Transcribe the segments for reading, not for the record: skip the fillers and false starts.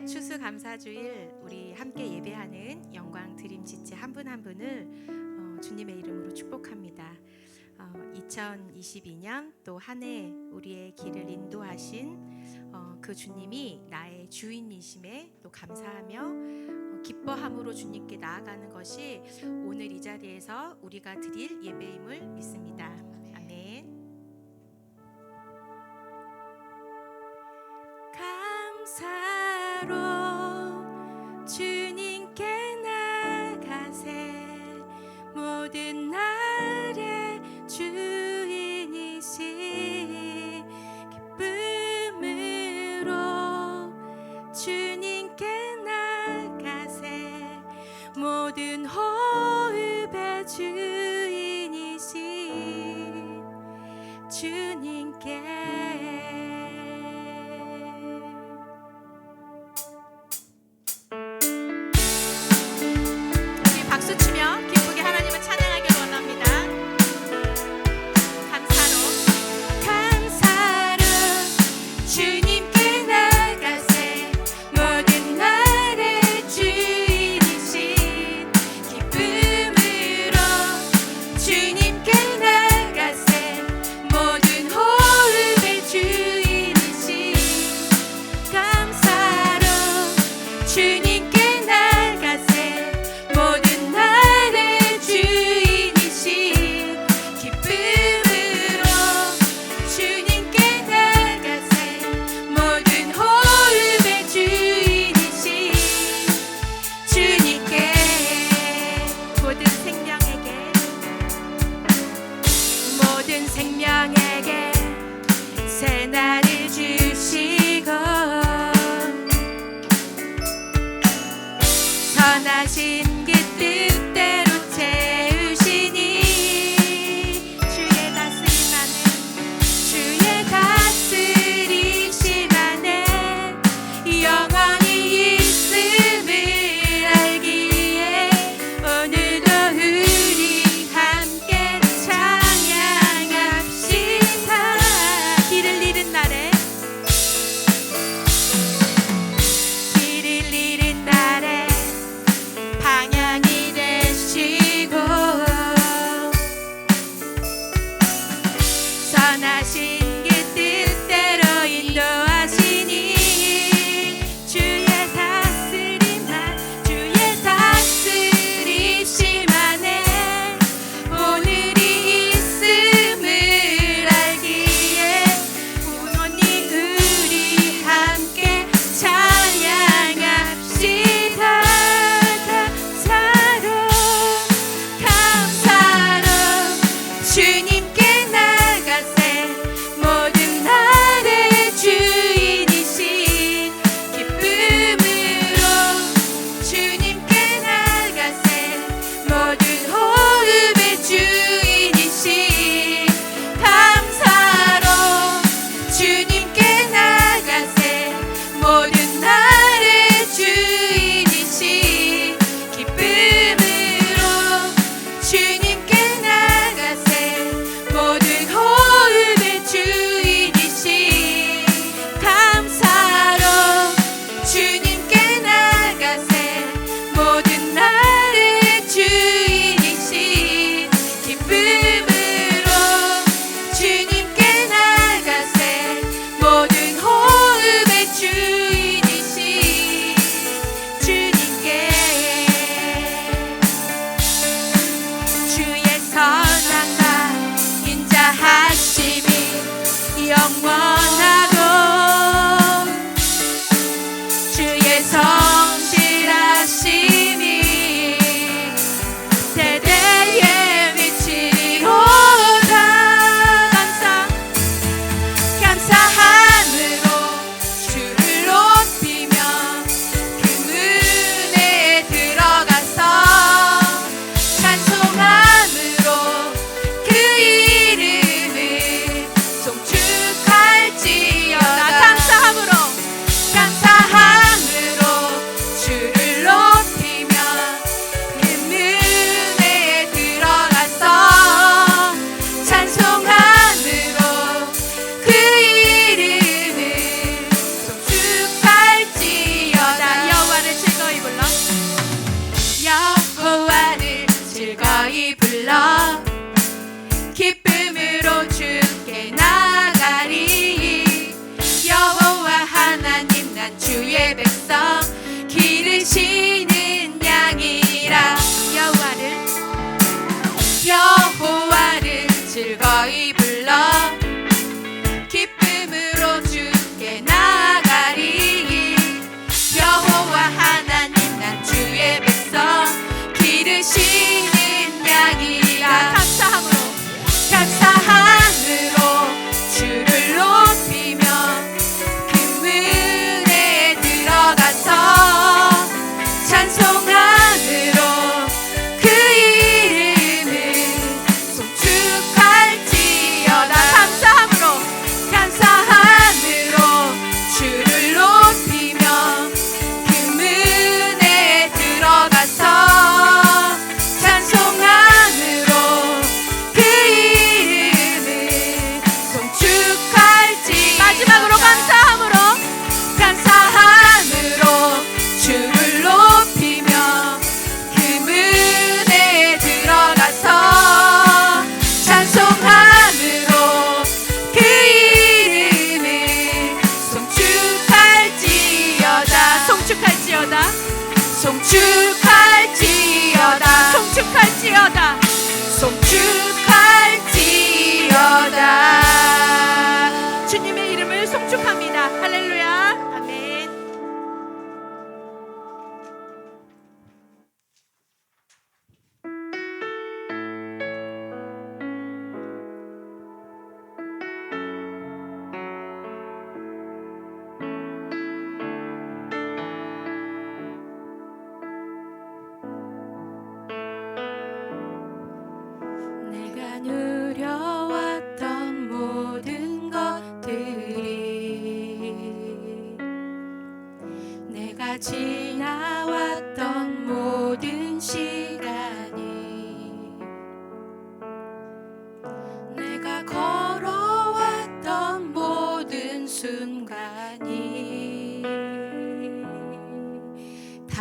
추수감사주일 우리 함께 예배하는 영광 드림 지체 한 분 한 분을 주님의 이름으로 축복합니다. 2022년 또 한 해 우리의 길을 인도하신 그 주님이 나의 주인이심에 또 감사하며 기뻐함으로 주님께 나아가는 것이 오늘 이 자리에서 우리가 드릴 예배임을 믿습니다. 아멘. 감사로 주님께 나가세 모든 날의 주인이시 기쁨으로 주님께 나가세 모든 호흡의 주인이시 주님께 박수 치며 기쁘게 하나님을 찬양하길 원합니다. 감사로 주님께 나가세 모든 날의 주인이신 기쁨으로 주님께 나가세 모든 호흡의 주인이신 감사로 주님께 나가세 모든 날의 주인이신 기쁨으로 주님께 나가세 모든 호흡의 주인이신 주님께 모든 생명에게 새 날을 주시고 선하신 그 뜻대로 채우시니 주의 다스리심 안에 영원히 있음을 알기에 오늘도 우리 함께 찬양합시다. 길을 잃은 날에 방향이 되시고 선하신 그 뜻대로 인도하시니 주의 다스리심 안에 오늘이 있음을 알기에 영원히 우리 함께 찬양합시다. 주님께 나가세 모든 날의 주인이신 기쁨으로 주님께 나가세 모든 호흡의 주인이신 감사로 주님께 나가세 모든 날의 주인이신 기쁨으로 주님께 나가세 모든 호흡의 주인이신 감사로 주님께 나가세 모든 날의 주인이신 기쁨으로 주님께 나가세 모든 호흡의 주인이신 주님께 주의 선함과 인자하심이 영원하고 주의 성실하심이 세대에 미치리로다. 감사함으로 주를 높이며 그 은혜에 들어가서 찬송함으로 그 이름을 송축할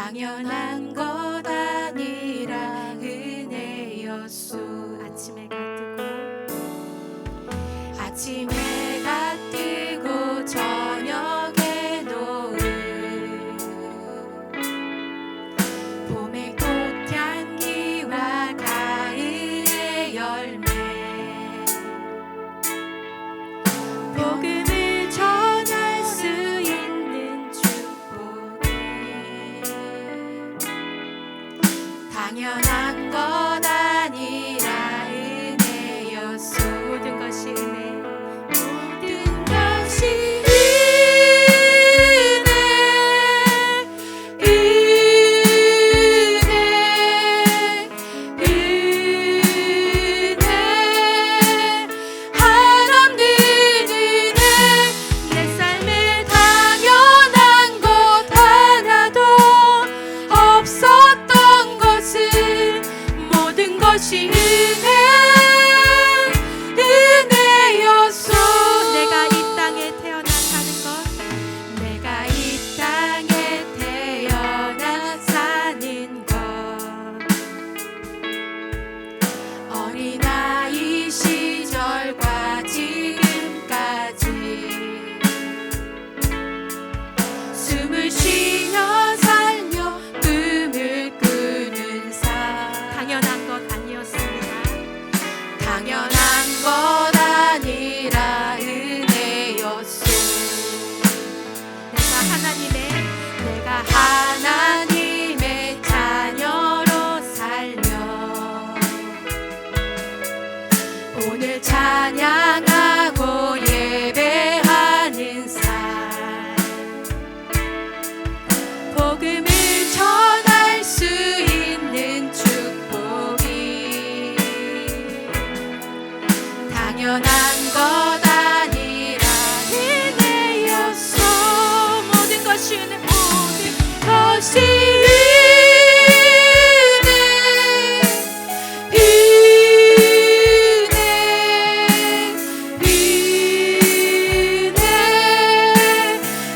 당연한 것 아니라 은혜였소. 아침 해가 뜨고 저녁에 노을, 봄의 꽃향기와 가을의 열매, 복음을 전할 수 있는 축복이 당연한 것 아니라 은혜였소. 모든 것이 은혜, 모든 것이 은혜, 은혜, 한없는 은혜. 내 삶에 당연한 것 하나도 없었던 것을, 모든 것이 은혜, 은혜였소. 내가 이 땅에 태어나 사는 것, 내가 이 땅에 태어나 사는 것, 어린아이 시절과 지금까지 숨을 쉬며 살며 꿈을 꾸는 삶, 당연한 것 아니었습니다. 당연한 것 아니라 은혜였소. 내가 하나님의 자녀로 살며 오늘 찬양하고 예배하는 삶, 복음을 전할 수 있는 축복이 당연한 것 아니라 은혜였소. 모든 것이 은혜, 모든 것이 은혜, 은혜, 은혜,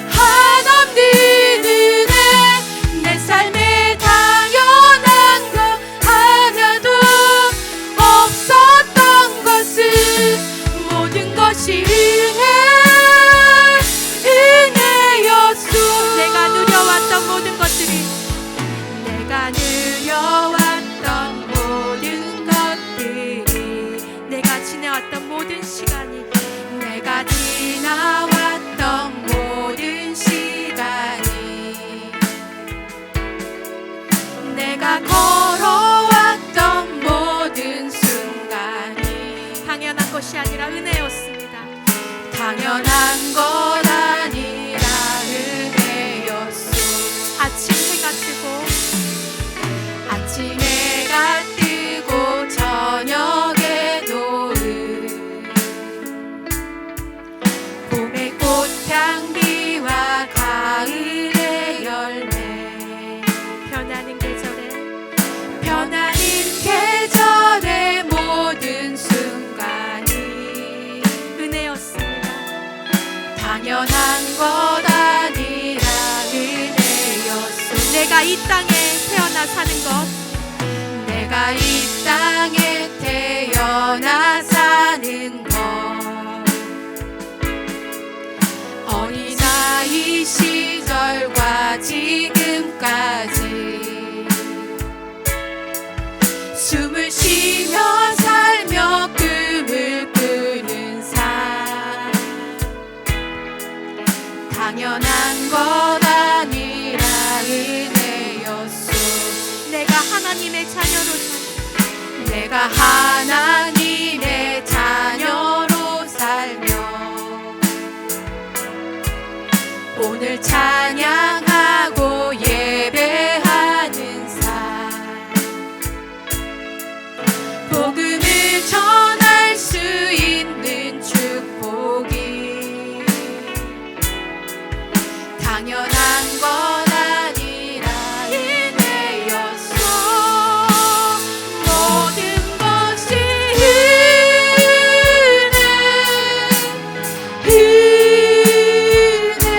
한없는 은혜. 내 삶에 당연한 것 하나도 없었던 것을, 모든 것이 은혜, 은혜였소. 내가 누려왔던 모든 것들이, 내가 누려왔던 모든 것들이, 내가 지나왔던 모든 시간이, 내가 지나왔던 모든 시간이, 내가 걸어왔던 모든 순간이 당연한 것이 아니라 은혜였습니다. 당연한 것 아니라 은혜였소. 아침 해가 뜨고 저녁에 노을, 봄의 꽃향기와 가을의 열매, 변하는 계절의 모든 순간이 은혜였습니다. 당연한 것 아니라 은혜였소. 내가 이 땅에 태어나 사는 것, 내가 이 땅에 태어나 사는 것, 어린아이 시절과 지금까지 숨을 쉬며 살며 꿈을 꾸는 삶, 당연한 것 아니라 은혜였소. 내가 하나님의 자녀로 살며 오늘 찬양하고 예배하는 삶, 복음을 전할 수 있는 축복이 당연한 것 아니라 은혜였소. 모든 것이 은혜, 은혜,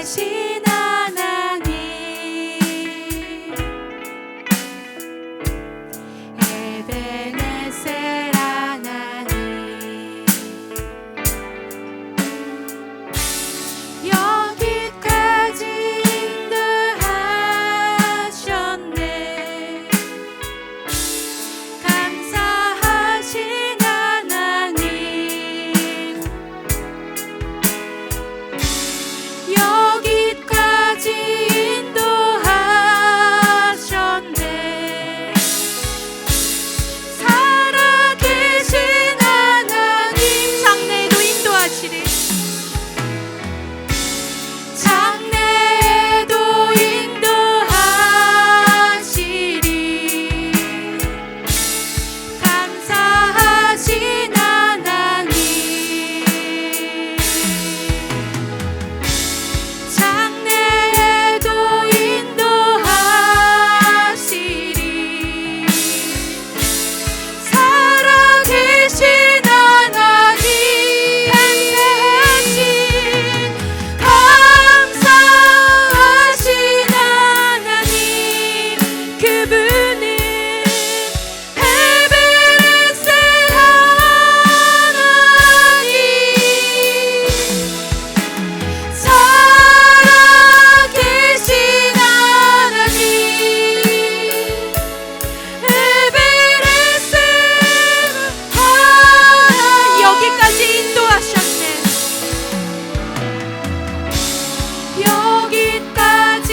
살아계신 하나님 에베네셀 하나님 여기까지 인도하셨네 감사하신 하나님 여기까지 인도하셨네 살아계신 하나님 장래에도 인도하시리 장래에도 인도하시리 감사하신 하나님 장래에도 인도하시리 살아계신 하나님 감사하신 하나님 그분은 에베네셀 하나님 살아계신 하나님 에베네셀 하나님 여기까지 인도하셨네 여기까지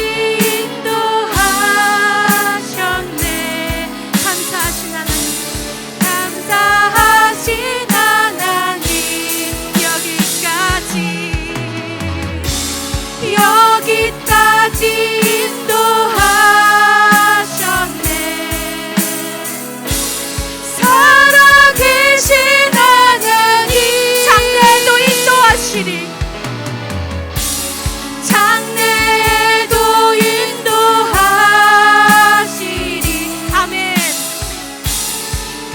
인도하셨네 감사하신 하나님 감사하신 하나님 여기까지 인도하셨네 살아계신 하나님 장래에도 인도하시리 장래에도 인도하시리 아멘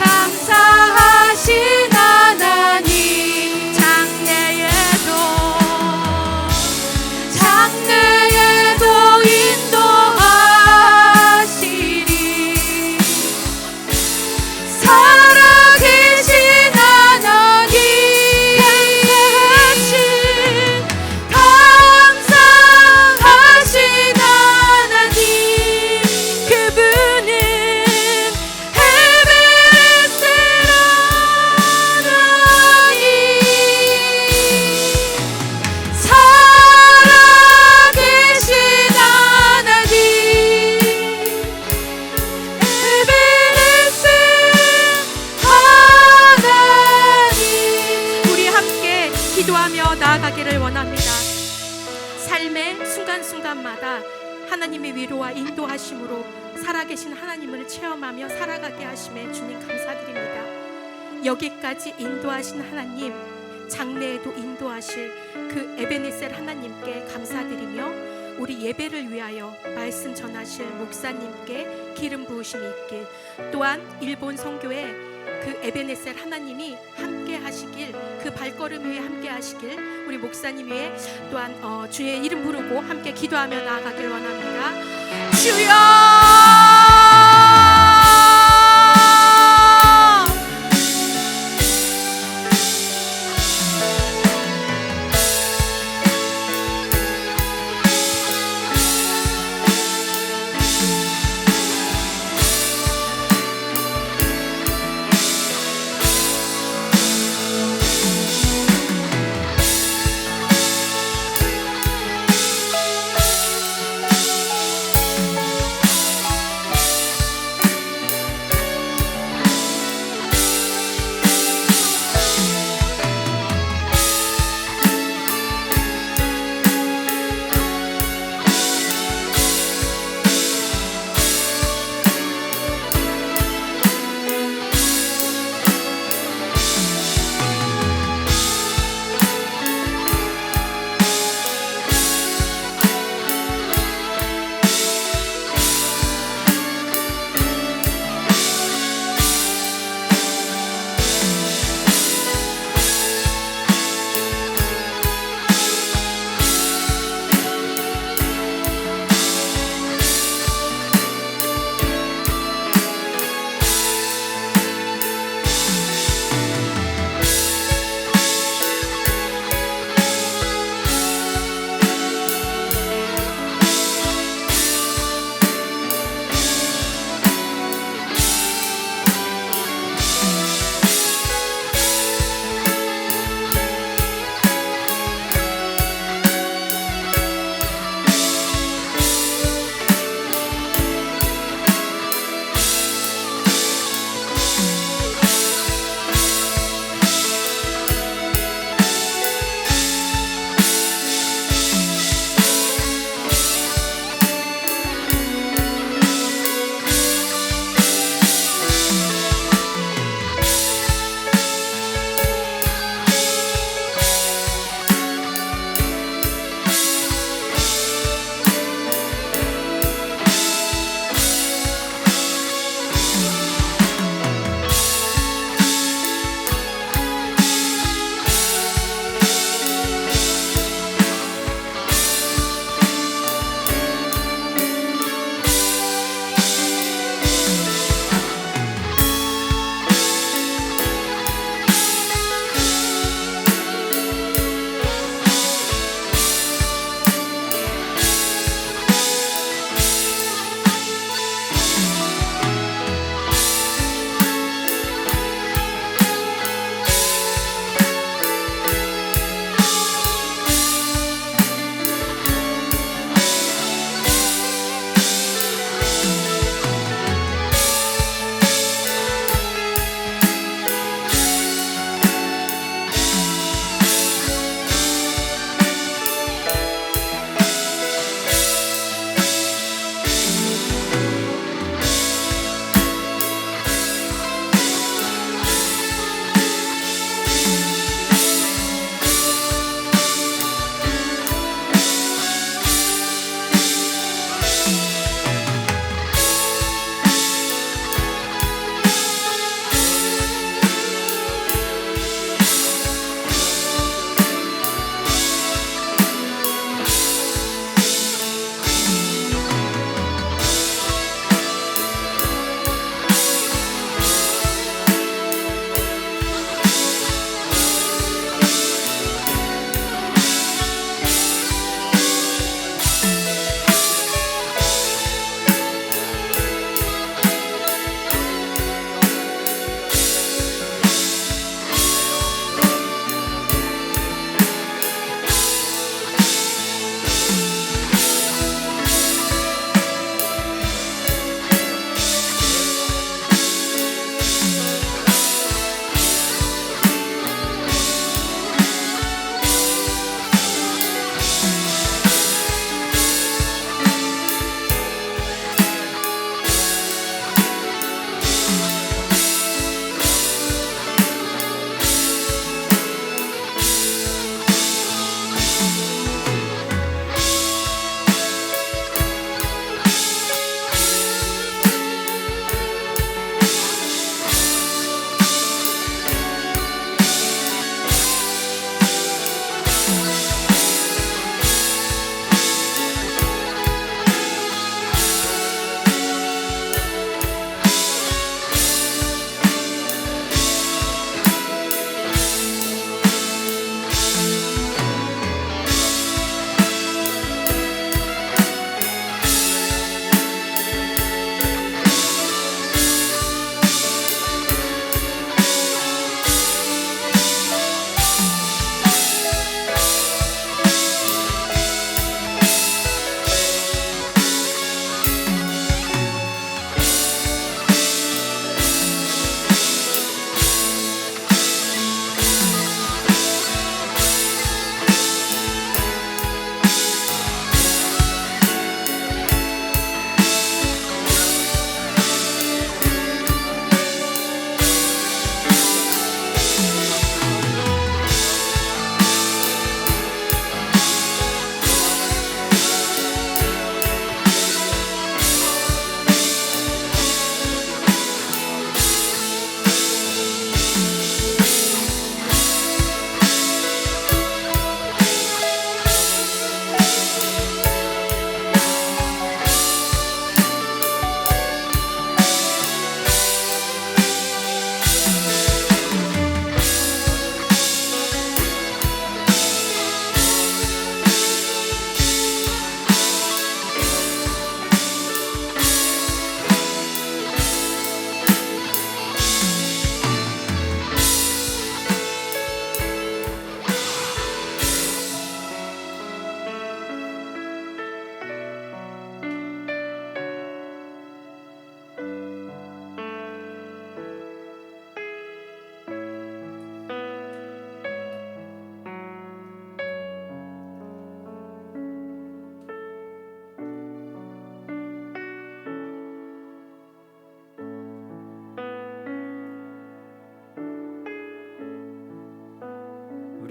감사하신 하나님 장래에도 인도하시리 살아계신 하나님 감사하신 하나님 그분은 에베네셀 하나님 살아계신 하나님 에베네셀 하나님 우리 함께 기도하며 나아가기를 원합니다. 삶의 순간순간마다 하나님의 위로와 인도하심으로 살아계신 하나님을 체험하며 살아가게 하심에 주님 감사드립니다. 여기까지 인도하신 하나님 장래에도 인도하실 그 에베네셀 하나님께 감사드리며 우리 예배를 위하여 말씀 전하실 목사님께 기름 부으심이 있길 또한 일본 선교회 그 에베네셀 하나님이 함께 하시길 그 발걸음 위에 함께 하시길 우리 목사님 위에 또한 주의 이름 부르고 함께 기도하며 나아가길 원합니다. 주여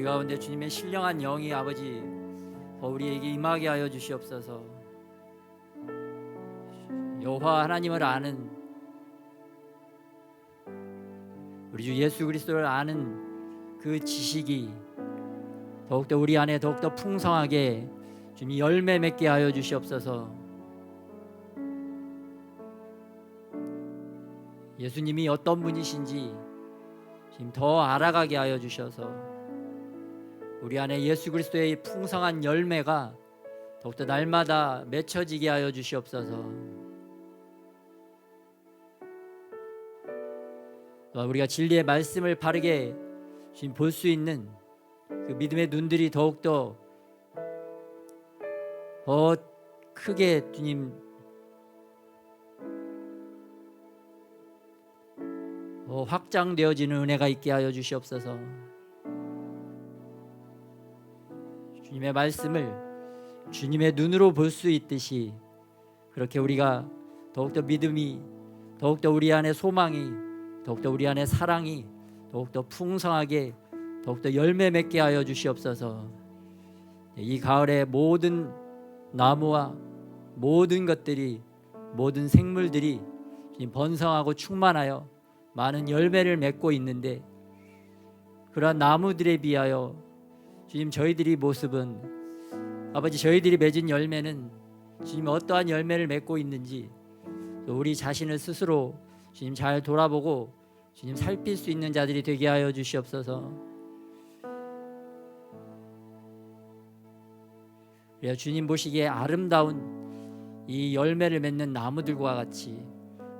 가운데 주님의 신령한 영이 아버지 더 우리에게 임하게 하여 주시옵소서. 여호와 하나님을 아는, 우리 주 예수 그리스도를 아는 그 지식이 더욱더 우리 안에 더욱더 풍성하게 주님 열매 맺게 하여 주시옵소서. 예수님이 어떤 분이신지 지금 더 알아가게 하여 주셔서 우리 안에 예수 그리스도의 풍성한 열매가 더욱더 날마다 맺혀지게 하여 주시옵소서. 우리가 진리의 말씀을 바르게 지금 볼 수 있는 그 믿음의 눈들이 더욱더 더 크게 주님 확장되어지는 은혜가 있게 하여 주시옵소서. 주님의 말씀을 주님의 눈으로 볼 수 있듯이 그렇게 우리가 더욱더 믿음이, 더욱더 우리 안에 소망이, 더욱더 우리 안에 사랑이 더욱더 풍성하게 더욱더 열매 맺게 하여 주시옵소서. 이 가을에 모든 나무와 모든 것들이, 모든 생물들이 번성하고 충만하여 많은 열매를 맺고 있는데, 그러한 나무들에 비하여 주님 저희들이 모습은, 아버지 저희들이 맺은 열매는 주님 어떠한 열매를 맺고 있는지 또 우리 자신을 스스로 주님 잘 돌아보고 주님 살필 수 있는 자들이 되게 하여 주시옵소서. 그래야 주님 보시기에 아름다운 이 열매를 맺는 나무들과 같이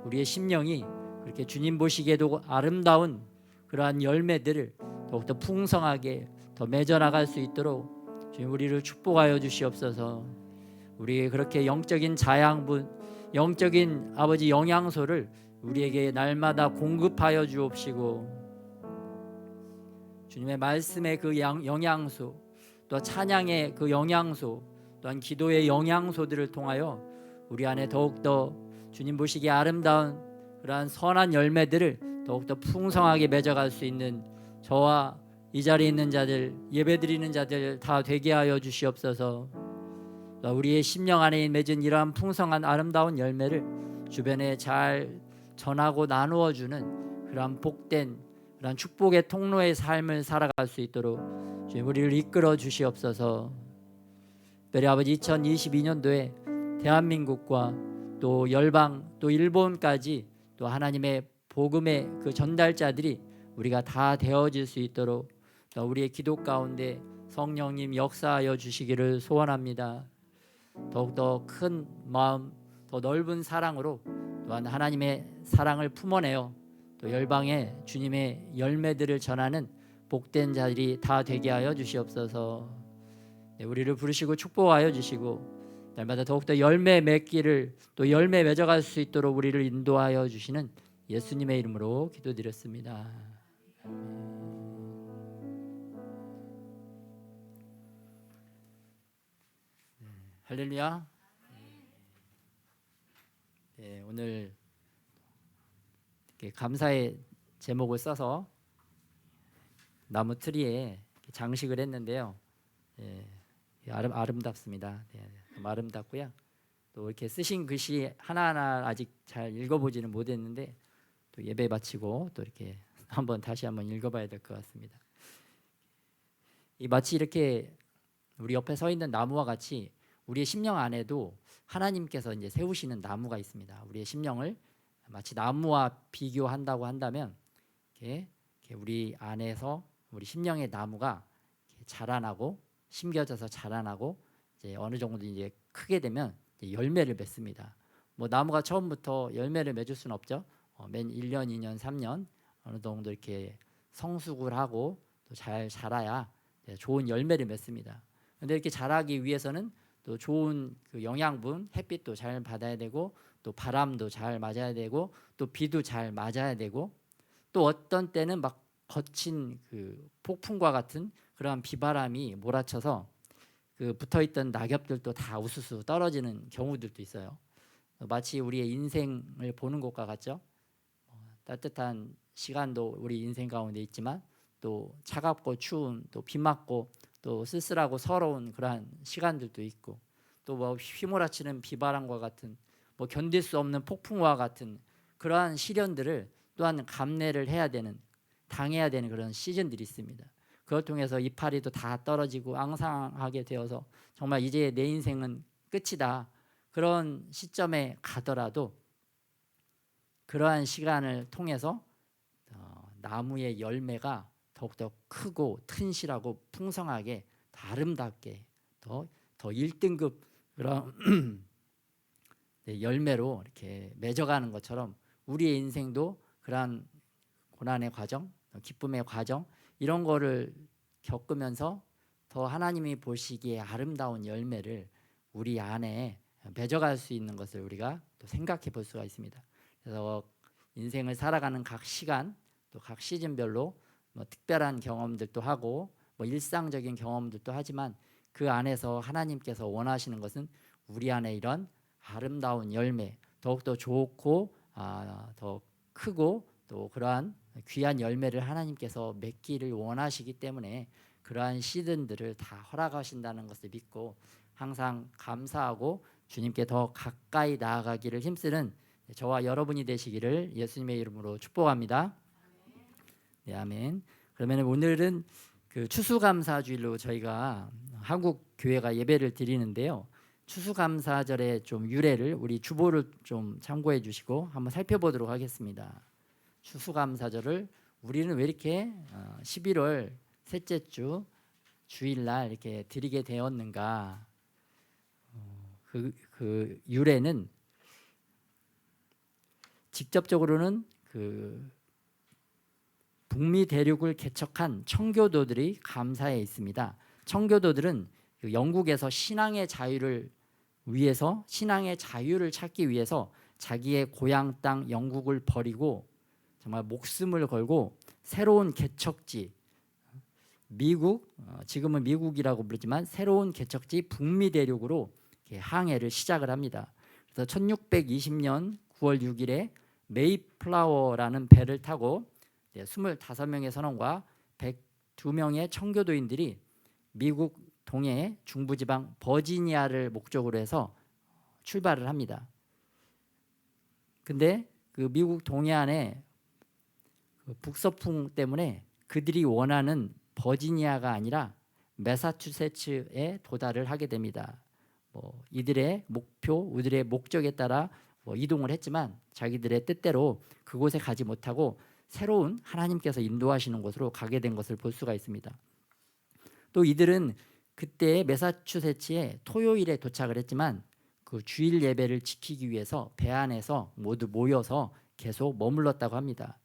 우리의 심령이 그렇게 주님 보시기에도 아름다운 그러한 열매들을 더욱더 풍성하게 더 맺어나갈 수 있도록 주님 우리를 축복하여 주시옵소서. 우리에게 그렇게 영적인 자양분, 영적인 아버지 영양소를 우리에게 날마다 공급하여 주옵시고, 주님의 말씀의 그 영양소, 또 찬양의 그 영양소, 또한 기도의 영양소들을 통하여 우리 안에 더욱더 주님 보시기에 아름다운 그러한 선한 열매들을 더욱더 풍성하게 맺어갈 수 있는 저와 이 자리에 있는 자들, 예배드리는 자들 다 되게 하여 주시옵소서. 우리의 심령 안에 맺은 이러한 풍성한 아름다운 열매를 주변에 잘 전하고 나누어 주는 그러한 복된 그러한 축복의 통로의 삶을 살아갈 수 있도록 주님 우리를 이끌어 주시옵소서. 특별히 아버지 2022년도에 대한민국과 또 열방 또 일본까지 또 하나님의 복음의 그 전달자들이 우리가 다 되어질 수 있도록 우리의 기도 가운데 성령님 역사하여 주시기를 소원합니다. 더욱더 큰 마음, 더 넓은 사랑으로 또한 하나님의 사랑을 품어내어 또 열방에 주님의 열매들을 전하는 복된 자들이 다 되게 하여 주시옵소서. 우리를 부르시고 축복하여 주시고 날마다 더욱더 열매 맺기를 또 열매 맺어갈 수 있도록 우리를 인도하여 주시는 예수님의 이름으로 기도드렸습니다. 할렐루야. 네, 오늘 이렇게 감사의 제목을 써서 나무 트리에 장식을 했는데요. 네, 아름답습니다. 네, 아름답고요. 또 이렇게 쓰신 글씨 하나하나 아직 잘 읽어보지는 못했는데 또 예배 마치고 또 이렇게 다시 한번 읽어봐야 될 것 같습니다. 이 마치 이렇게 우리 옆에 서 있는 나무와 같이 우리의 심령 안에도 하나님께서 이제 세우시는 나무가 있습니다. 우리의 심령을 마치 나무와 비교한다고 한다면 이렇게 우리 안에서 우리 심령의 나무가 자라나고 심겨져서 자라나고 이제 어느 정도 이제 크게 되면 이제 열매를 맺습니다. 뭐 나무가 처음부터 열매를 맺을 수는 없죠. 맨 1년, 2년, 3년 어느 정도 이렇게 성숙을 하고 또 잘 자라야 좋은 열매를 맺습니다. 근데 이렇게 자라기 위해서는 또 좋은 그 영양분, 햇빛도 잘 받아야 되고 또 바람도 잘 맞아야 되고 또 비도 잘 맞아야 되고 또 어떤 때는 막 거친 그 폭풍과 같은 그러한 비바람이 몰아쳐서 그 붙어있던 낙엽들도 다 우수수 떨어지는 경우들도 있어요. 마치 우리의 인생을 보는 것과 같죠. 따뜻한 시간도 우리 인생 가운데 있지만 또 차갑고 추운, 또 비 맞고 또 쓸쓸하고 서러운 그러한 시간들도 있고, 또 뭐 휘몰아치는 비바람과 같은 뭐 견딜 수 없는 폭풍과 같은 그러한 시련들을 또한 감내를 해야 되는, 당해야 되는 그런 시즌들이 있습니다. 그걸 통해서 이파리도 다 떨어지고 앙상하게 되어서 정말 이제 내 인생은 끝이다, 그런 시점에 가더라도 그러한 시간을 통해서 나무의 열매가 더욱더 크고 튼실하고 풍성하게 아름답게 더 1등급 그런 열매로 이렇게 맺어가는 것처럼 우리의 인생도 그러한 고난의 과정, 기쁨의 과정, 이런 거를 겪으면서 더 하나님이 보시기에 아름다운 열매를 우리 안에 맺어갈 수 있는 것을 우리가 또 생각해 볼 수가 있습니다. 그래서 인생을 살아가는 각 시간, 또 각 시즌별로 뭐 특별한 경험들도 하고 뭐 일상적인 경험들도 하지만, 그 안에서 하나님께서 원하시는 것은 우리 안에 이런 아름다운 열매, 더욱더 좋고 더 크고 또 그러한 귀한 열매를 하나님께서 맺기를 원하시기 때문에 그러한 시즌들을 다 허락하신다는 것을 믿고 항상 감사하고 주님께 더 가까이 나아가기를 힘쓰는 저와 여러분이 되시기를 예수님의 이름으로 축복합니다. 네, 아멘. 그러면 오늘은 그 추수감사주일로 저희가 한국 교회가 예배를 드리는데요. 추수감사절의 좀 유래를 우리 주보를 좀 참고해 주시고 한번 살펴보도록 하겠습니다. 추수감사절을 우리는 왜 이렇게 11월 셋째 주 주일날 이렇게 드리게 되었는가? 그 유래는 직접적으로는 그 북미 대륙을 개척한 청교도들이 감사에 있습니다. 청교도들은 영국에서 신앙의 자유를 위해서, 신앙의 자유를 찾기 위해서 자기의 고향 땅 영국을 버리고 정말 목숨을 걸고 새로운 개척지, 미국, 지금은 미국이라고 부르지만 새로운 개척지 북미 대륙으로 항해를 시작을 합니다. 그래서 1620년 9월 6일에 메이플라워라는 배를 타고 25명의 선원과 102명의 청교도인들이 미국 동해 중부지방 버지니아를 목적으로 해서 출발을 합니다. 근데 그 미국 동해안에 그 북서풍 때문에 그들이 원하는 버지니아가 아니라 매사추세츠에 도달을 하게 됩니다. 이들의 목표, 이들의 목적에 따라 이동을 했지만 자기들의 뜻대로 그곳에 가지 못하고 새로운 하나님께서 인도하시는 곳으로 가게 된 것을 볼 수가 있습니다. 또 이들은 그때 매사추세츠에 토요일에 도착을 했지만 그 주일 예배를 지키기 위해서 배 안에서 모두 모여서 계속 머물렀다고 합니다.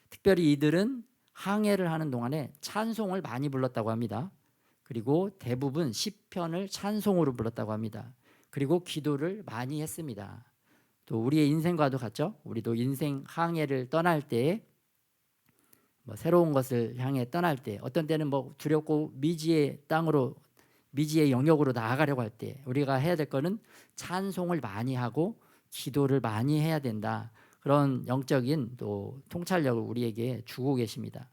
특별히 이들은 항해를 하는 동안에 찬송을 많이 불렀다고 합니다. 그리고 대부분 시편을 찬송으로 불렀다고 합니다. 그리고 기도를 많이 했습니다. 또 우리의 인생과도 같죠. 우리도 인생 항해를 떠날 때 새로운 것을 향해 떠날 때, 어떤 때는 두렵고 미지의 땅으로, 미지의 영역으로 나아가려고 할 때 우리가 해야 될 거는 찬송을 많이 하고 기도를 많이 해야 된다. 그런 영적인 또 통찰력을 우리에게 주고 계십니다.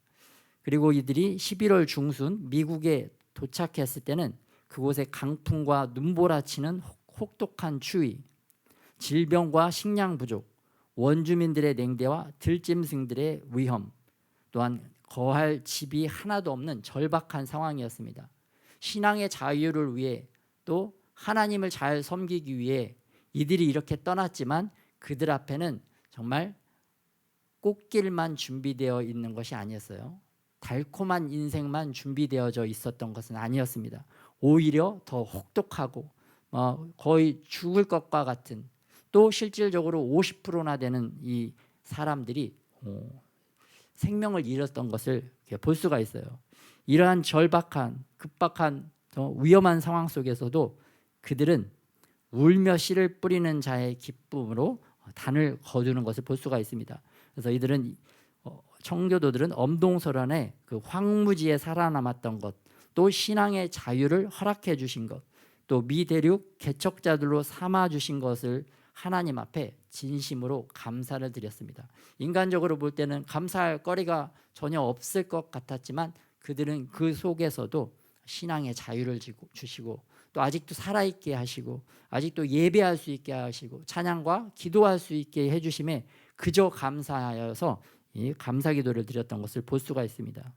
그리고 이들이 11월 중순 미국에 도착했을 때는 그곳에 강풍과 눈보라치는 혹독한 추위, 질병과 식량 부족, 원주민들의 냉대와 들짐승들의 위험, 또한 거할 집이 하나도 없는 절박한 상황이었습니다. 신앙의 자유를 위해 또 하나님을 잘 섬기기 위해 이들이 이렇게 떠났지만 그들 앞에는 정말 꽃길만 준비되어 있는 것이 아니었어요. 달콤한 인생만 준비되어져 있었던 것은 아니었습니다. 오히려 더 혹독하고 거의 죽을 것과 같은, 또 실질적으로 50%나 되는 이 사람들이 생명을 잃었던 것을 볼 수가 있어요. 이러한 절박한, 급박한, 위험한 상황 속에서도 그들은 울며 씨를 뿌리는 자의 기쁨으로 단을 거두는 것을 볼 수가 있습니다. 그래서 이들은, 청교도들은 엄동설안에 그 황무지에 살아남았던 것, 또 신앙의 자유를 허락해 주신 것, 또 미대륙 개척자들로 삼아 주신 것을 하나님 앞에 진심으로 감사를 드렸습니다. 인간적으로 볼 때는 감사할 거리가 전혀 없을 것 같았지만 그들은 그 속에서도 신앙의 자유를 주시고 또 아직도 살아있게 하시고 아직도 예배할 수 있게 하시고 찬양과 기도할 수 있게 해주심에 그저 감사하여서 이 감사 기도를 드렸던 것을 볼 수가 있습니다.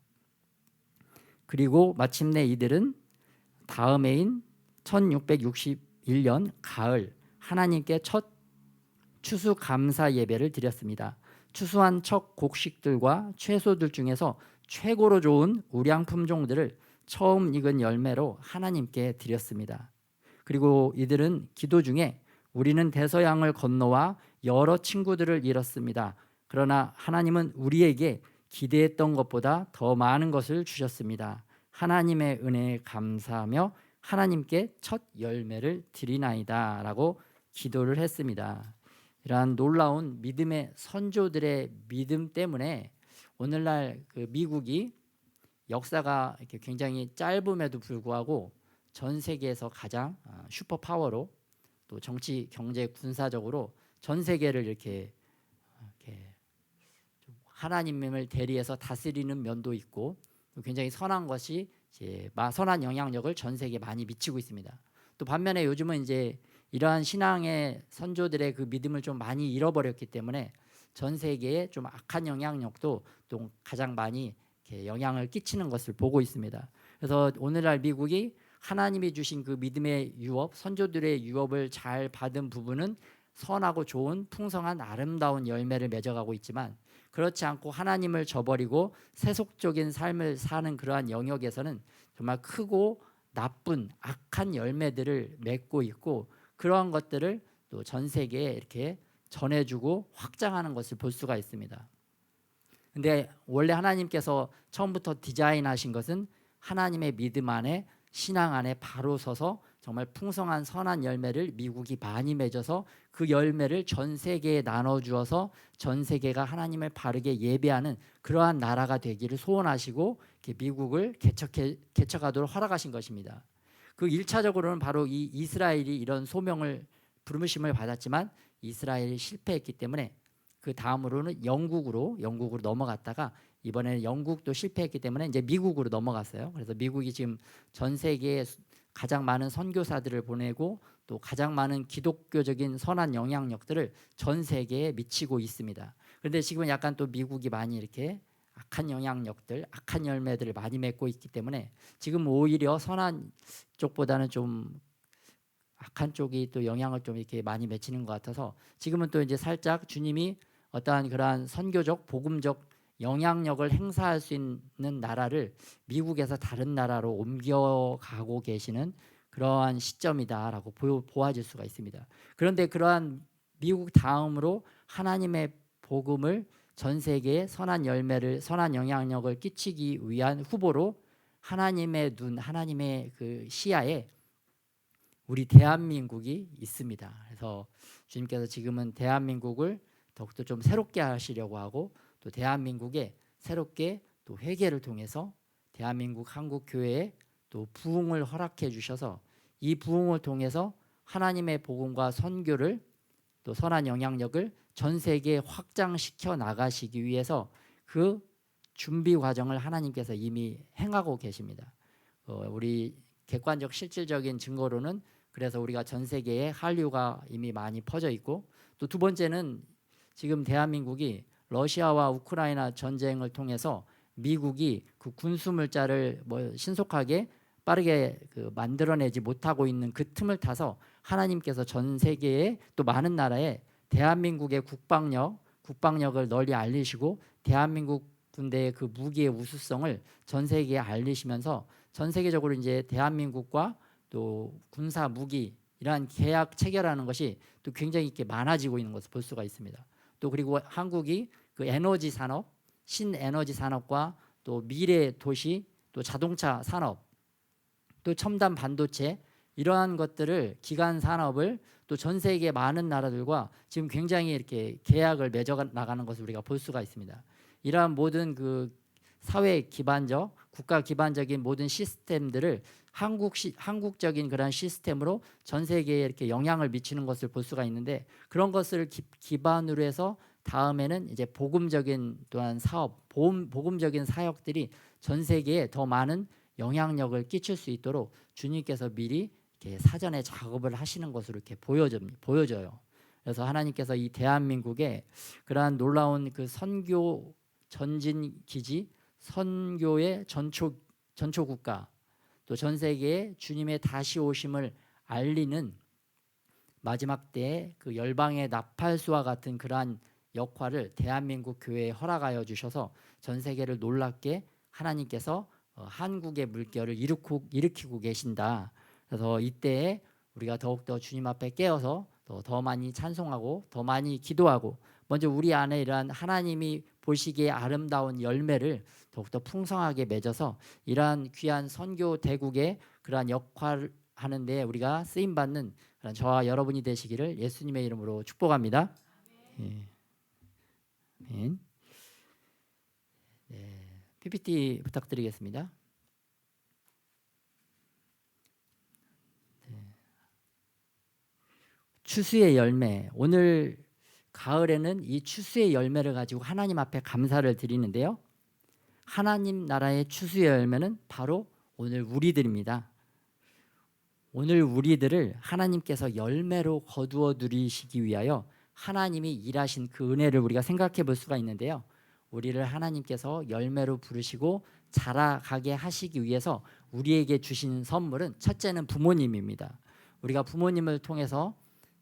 그리고 마침내 이들은 다음 해인 1661년 가을 하나님께 첫 추수 감사 예배를 드렸습니다. 추수한 첫 곡식들과 채소들 중에서 최고로 좋은 우량 품종들을 처음 익은 열매로 하나님께 드렸습니다. 그리고 이들은 기도 중에 우리는 대서양을 건너와 여러 친구들을 잃었습니다. 그러나 하나님은 우리에게 기대했던 것보다 더 많은 것을 주셨습니다. 하나님의 은혜에 감사하며 하나님께 첫 열매를 드리나이다 라고 기도를 했습니다. 이러한 놀라운 믿음의 선조들의 믿음 때문에 오늘날 그 미국이 역사가 이렇게 굉장히 짧음에도 불구하고 전 세계에서 가장 슈퍼파워로 또 정치, 경제, 군사적으로 전 세계를 이렇게 하나님을 대리해서 다스리는 면도 있고 굉장히 선한 것이 이제 선한 영향력을 전 세계에 많이 미치고 있습니다. 또 반면에 요즘은 이제 이러한 신앙의 선조들의 그 믿음을 좀 많이 잃어버렸기 때문에 전 세계에 좀 악한 영향력도 또 가장 많이 이렇게 영향을 끼치는 것을 보고 있습니다. 그래서 오늘날 미국이 하나님이 주신 그 믿음의 유업, 선조들의 유업을 잘 받은 부분은 선하고 좋은 풍성한 아름다운 열매를 맺어가고 있지만 그렇지 않고 하나님을 저버리고 세속적인 삶을 사는 그러한 영역에서는 정말 크고 나쁜 악한 열매들을 맺고 있고 그러한 것들을 또 전 세계에 이렇게 전해주고 확장하는 것을 볼 수가 있습니다. 근데 원래 하나님께서 처음부터 디자인하신 것은 하나님의 믿음 안에 신앙 안에 바로 서서 정말 풍성한 선한 열매를 미국이 많이 맺어서 그 열매를 전 세계에 나눠주어서 전 세계가 하나님을 바르게 예배하는 그러한 나라가 되기를 소원하시고 미국을 개척하도록 허락하신 것입니다. 그 1차적으로는 바로 이 이스라엘이 이런 소명을 부르심을 받았지만 이스라엘이 실패했기 때문에 그 다음으로는 영국으로 넘어갔다가 이번에는 영국도 실패했기 때문에 이제 미국으로 넘어갔어요. 그래서 미국이 지금 전 세계에 가장 많은 선교사들을 보내고 또 가장 많은 기독교적인 선한 영향력들을 전 세계에 미치고 있습니다. 그런데 지금 약간 또 미국이 많이 이렇게 악한 영향력들, 악한 열매들을 많이 맺고 있기 때문에 지금 오히려 선한 쪽보다는 좀 악한 쪽이 또 영향을 좀 이렇게 많이 맺히는 것 같아서 지금은 또 이제 살짝 주님이 어떠한 그러한 선교적, 복음적 영향력을 행사할 수 있는 나라를 미국에서 다른 나라로 옮겨가고 계시는 그러한 시점이다라고 보아질 수가 있습니다. 그런데 그러한 미국 다음으로 하나님의 복음을 전 세계에 선한 열매를, 선한 영향력을 끼치기 위한 후보로 하나님의 눈, 하나님의 그 시야에 우리 대한민국이 있습니다. 그래서 주님께서 지금은 대한민국을 더욱더 좀 새롭게 하시려고 하고 또 대한민국에 새롭게 또 회개를 통해서 대한민국 한국교회에 또 부흥을 허락해 주셔서 이 부흥을 통해서 하나님의 복음과 선교를 또 선한 영향력을 전 세계에 확장시켜 나가시기 위해서 그 준비 과정을 하나님께서 이미 행하고 계십니다. 우리 객관적 실질적인 증거로는 그래서 우리가 전 세계에 한류가 이미 많이 퍼져 있고 또 두 번째는 지금 대한민국이 러시아와 우크라이나 전쟁을 통해서 미국이 그 군수물자를 신속하게 빠르게 만들어내지 못하고 있는 그 틈을 타서 하나님께서 전 세계에 또 많은 나라에 대한민국의 국방력을 널리 알리시고 대한민국 군대의 그 무기의 우수성을 전 세계에 알리시면서 전 세계적으로 이제 대한민국과 또 군사 무기 이러한 계약 체결하는 것이 또 굉장히 이렇게 많아지고 있는 것을 볼 수가 있습니다. 또 그리고 한국이 그 에너지 산업, 신에너지 산업과 또 미래 도시, 또 자동차 산업, 또 첨단 반도체 이러한 것들을 기간 산업을 또 전 세계 많은 나라들과 지금 굉장히 이렇게 계약을 맺어 나가는 것을 우리가 볼 수가 있습니다. 이러한 모든 그 사회 기반적, 국가 기반적인 모든 시스템들을 한국적인 그런 시스템으로 전 세계에 이렇게 영향을 미치는 것을 볼 수가 있는데 그런 것을 기반으로 해서 다음에는 이제 복음적인 또한 사업, 복음적인 사역들이 전 세계에 더 많은 영향력을 끼칠 수 있도록 주님께서 미리 이렇게 사전에 작업을 하시는 것으로 이렇게 보여져요. 그래서 하나님께서 이 대한민국에 그러한 놀라운 그 선교 전진 기지, 선교의 전초 국가, 또 전 세계에 주님의 다시 오심을 알리는 마지막 때의 그 열방의 나팔수와 같은 그러한 역할을 대한민국 교회에 허락하여 주셔서 전 세계를 놀랍게 하나님께서 한국의 물결을 일으키고 계신다. 그래서 이때에 우리가 더욱더 주님 앞에 깨어서 더 많이 찬송하고 더 많이 기도하고 먼저 우리 안에 이러한 하나님이 보시기에 아름다운 열매를 더욱더 풍성하게 맺어서 이러한 귀한 선교 대국의 그러한 역할을 하는데 우리가 쓰임받는 저와 여러분이 되시기를 예수님의 이름으로 축복합니다. 예. 아멘. 네. PPT 부탁드리겠습니다. 네. 추수의 열매. 오늘 가을에는 이 추수의 열매를 가지고 하나님 앞에 감사를 드리는데요. 하나님 나라의 추수의 열매는 바로 오늘 우리들입니다. 오늘 우리들을 하나님께서 열매로 거두어 누리시기 위하여 하나님이 일하신 그 은혜를 우리가 생각해 볼 수가 있는데요. 우리를 하나님께서 열매로 부르시고 자라가게 하시기 위해서 우리에게 주신 선물은 첫째는 부모님입니다. 우리가 부모님을 통해서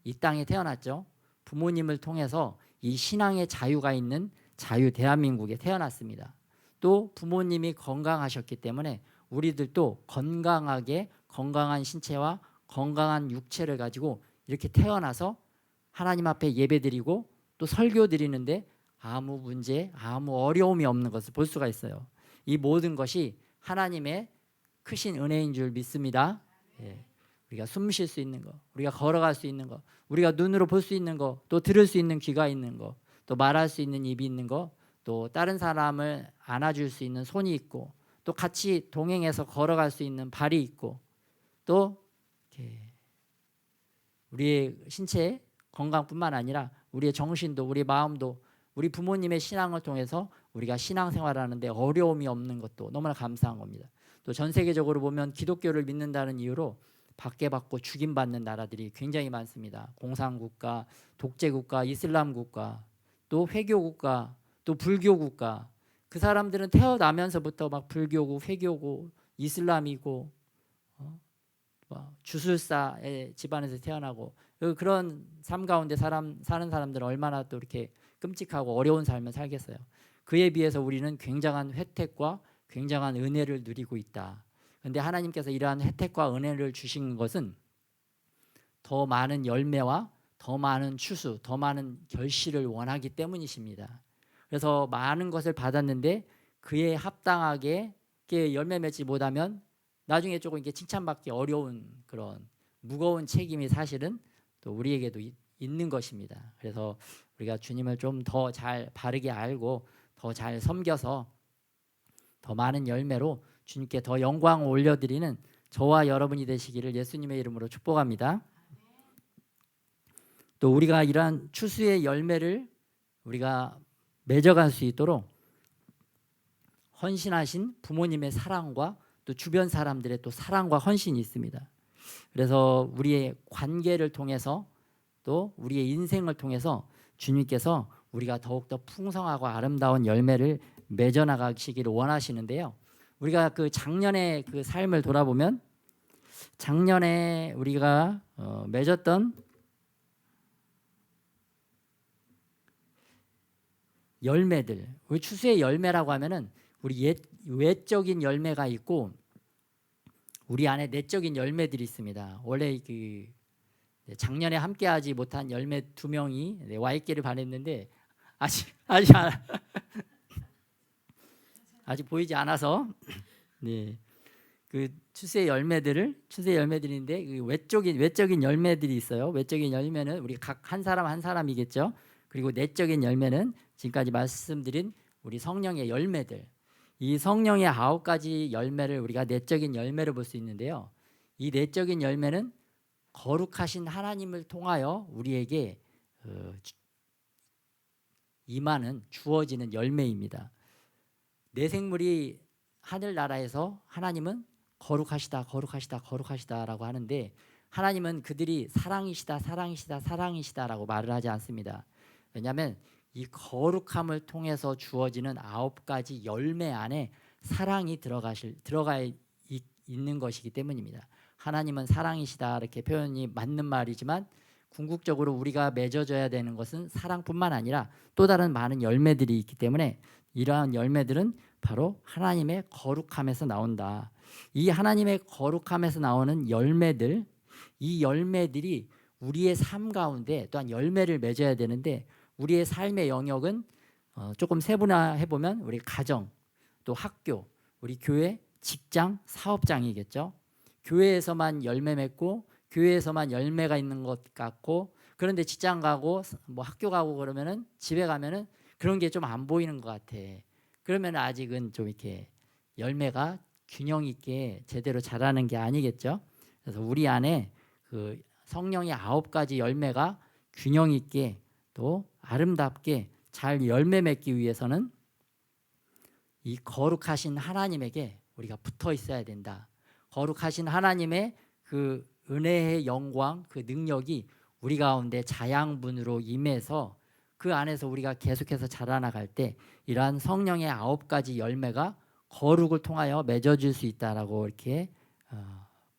이 땅에 태어났죠. 부모님을 통해서 이 신앙의 자유가 있는 자유 대한민국에 태어났습니다. 또 부모님이 건강하셨기 때문에 우리들도 건강한 신체와 건강한 육체를 가지고 이렇게 태어나서 하나님 앞에 예배드리고 또 설교드리는데 아무 문제, 아무 어려움이 없는 것을 볼 수가 있어요. 이 모든 것이 하나님의 크신 은혜인 줄 믿습니다. 예. 우리가 숨 쉴 수 있는 거, 우리가 걸어갈 수 있는 거, 우리가 눈으로 볼 수 있는 거, 또 들을 수 있는 귀가 있는 거, 또 말할 수 있는 입이 있는 거, 또 다른 사람을 안아줄 수 있는 손이 있고, 또 같이 동행해서 걸어갈 수 있는 발이 있고, 또 우리의 신체 건강뿐만 아니라 우리의 정신도 우리 마음도 우리 부모님의 신앙을 통해서 우리가 신앙생활하는데 어려움이 없는 것도 너무나 감사한 겁니다. 또 전 세계적으로 보면 기독교를 믿는다는 이유로 박해받고 죽임받는 나라들이 굉장히 많습니다. 공산국가, 독재국가, 이슬람국가, 또 회교국가, 또 불교국가. 그 사람들은 태어나면서부터 막 불교고 회교고 이슬람이고 주술사의 집안에서 태어나고 그런 삶 가운데 사는 사람들은 얼마나 또 이렇게 끔찍하고 어려운 삶을 살겠어요. 그에 비해서 우리는 굉장한 혜택과 굉장한 은혜를 누리고 있다. 그런데 하나님께서 이러한 혜택과 은혜를 주신 것은 더 많은 열매와 더 많은 추수, 더 많은 결실을 원하기 때문이십니다. 그래서 많은 것을 받았는데 그에 합당하게 열매 맺지 못하면 나중에 조금 이렇게 칭찬받기 어려운 그런 무거운 책임이 사실은 또 우리에게도 있는 것입니다. 그래서 우리가 주님을 좀 더 잘 바르게 알고 더 잘 섬겨서 더 많은 열매로 주님께 더 영광을 올려드리는 저와 여러분이 되시기를 예수님의 이름으로 축복합니다. 또 우리가 이러한 추수의 열매를 우리가 맺어갈 수 있도록 헌신하신 부모님의 사랑과 또 주변 사람들의 또 사랑과 헌신이 있습니다. 그래서 우리의 관계를 통해서 또 우리의 인생을 통해서 주님께서 우리가 더욱더 풍성하고 아름다운 열매를 맺어나가시기를 원하시는데요. 우리가 그 작년의 그 삶을 돌아보면 작년에 우리가 맺었던 열매들, 우리 추수의 열매라고 하면은 우리 외적인 열매가 있고 우리 안에 내적인 열매들이 있습니다. 원래 그 작년에 함께하지 못한 열매 2명이 와 있기를 바랬는데 아직 보이지 않아서 네, 그 추수의 열매들인데 그 외적인 열매들이 있어요. 외적인 열매는 우리 각 한 사람 한 사람이겠죠. 그리고 내적인 열매는 지금까지 말씀드린 우리 성령의 열매들. 이 성령의 9가지 열매를 우리가 내적인 열매로 볼 수 있는데요. 이 내적인 열매는 거룩하신 하나님을 통하여 우리에게 임하는 주어지는 열매입니다. 내 생물이 하늘나라에서 하나님은 거룩하시다, 거룩하시다, 거룩하시다라고 하는데 하나님은 그들이 사랑이시다, 사랑이시다, 사랑이시다라고 말을 하지 않습니다. 왜냐하면 이 거룩함을 통해서 주어지는 9가지 열매 안에 사랑이 있는 것이기 때문입니다. 하나님은 사랑이시다 이렇게 표현이 맞는 말이지만 궁극적으로 우리가 맺어져야 되는 것은 사랑뿐만 아니라 또 다른 많은 열매들이 있기 때문에 이러한 열매들은 바로 하나님의 거룩함에서 나온다. 이 하나님의 거룩함에서 나오는 열매들, 이 열매들이 우리의 삶 가운데 또한 열매를 맺어야 되는데 우리의 삶의 영역은 조금 세분화해 보면 우리 가정, 또 학교, 우리 교회, 직장, 사업장이겠죠. 교회에서만 열매 맺고 교회에서만 열매가 있는 것 같고 그런데 직장 가고 뭐 학교 가고 그러면은 집에 가면은 그런 게 좀 안 보이는 것 같아. 그러면 아직은 좀 이렇게 열매가 균형 있게 제대로 자라는 게 아니겠죠. 그래서 우리 안에 그 성령의 9가지 열매가 균형 있게 또 아름답게 잘 열매 맺기 위해서는 이 거룩하신 하나님에게 우리가 붙어 있어야 된다. 거룩하신 하나님의 그 은혜의 영광, 그 능력이 우리 가운데 자양분으로 임해서 그 안에서 우리가 계속해서 자라나갈 때 이러한 성령의 9가지 열매가 거룩을 통하여 맺어질 수 있다라고 이렇게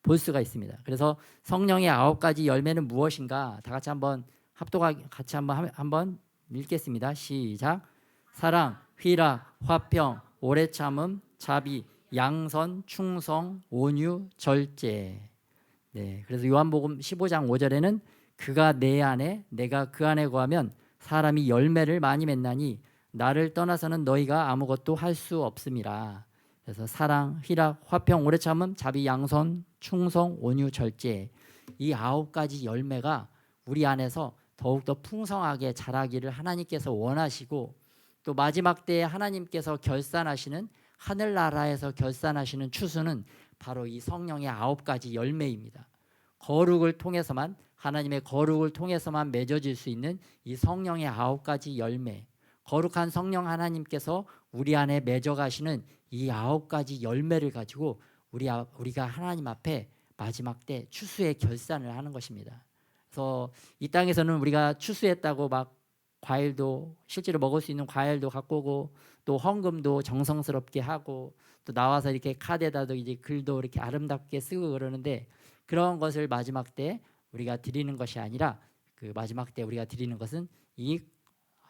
볼 수가 있습니다. 그래서 성령의 9가지 열매는 무엇인가? 다 같이 한번 같이 한번 읽겠습니다. 시작. 사랑, 희락, 화평, 오래 참음, 자비, 양선, 충성, 온유, 절제. 네, 그래서 요한복음 15장 5절에는 그가 내 안에 내가 그 안에 거하면 사람이 열매를 많이 맺나니 나를 떠나서는 너희가 아무것도 할 수 없음이라. 그래서 사랑, 희락, 화평, 오래 참음, 자비, 양선, 충성, 온유, 절제. 이 9가지 열매가 우리 안에서 더욱더 풍성하게 자라기를 하나님께서 원하시고 또 마지막 때에 하나님께서 결산하시는 하늘나라에서 결산하시는 추수는 바로 이 성령의 9가지 열매입니다. 거룩을 통해서만 하나님의 거룩을 통해서만 맺어질 수 있는 이 성령의 9가지 열매, 거룩한 성령 하나님께서 우리 안에 맺어가시는 이 9가지 열매를 가지고 우리가 하나님 앞에 마지막 때 추수의 결산을 하는 것입니다. 그래서 이 땅에서는 우리가 추수했다고 막 과일도 실제로 먹을 수 있는 과일도 갖고 오고 또 헌금도 정성스럽게 하고 또 나와서 이렇게 카드에다도 이제 글도 이렇게 아름답게 쓰고 그러는데 그런 것을 마지막 때 우리가 드리는 것이 아니라 그 마지막 때 우리가 드리는 것은 이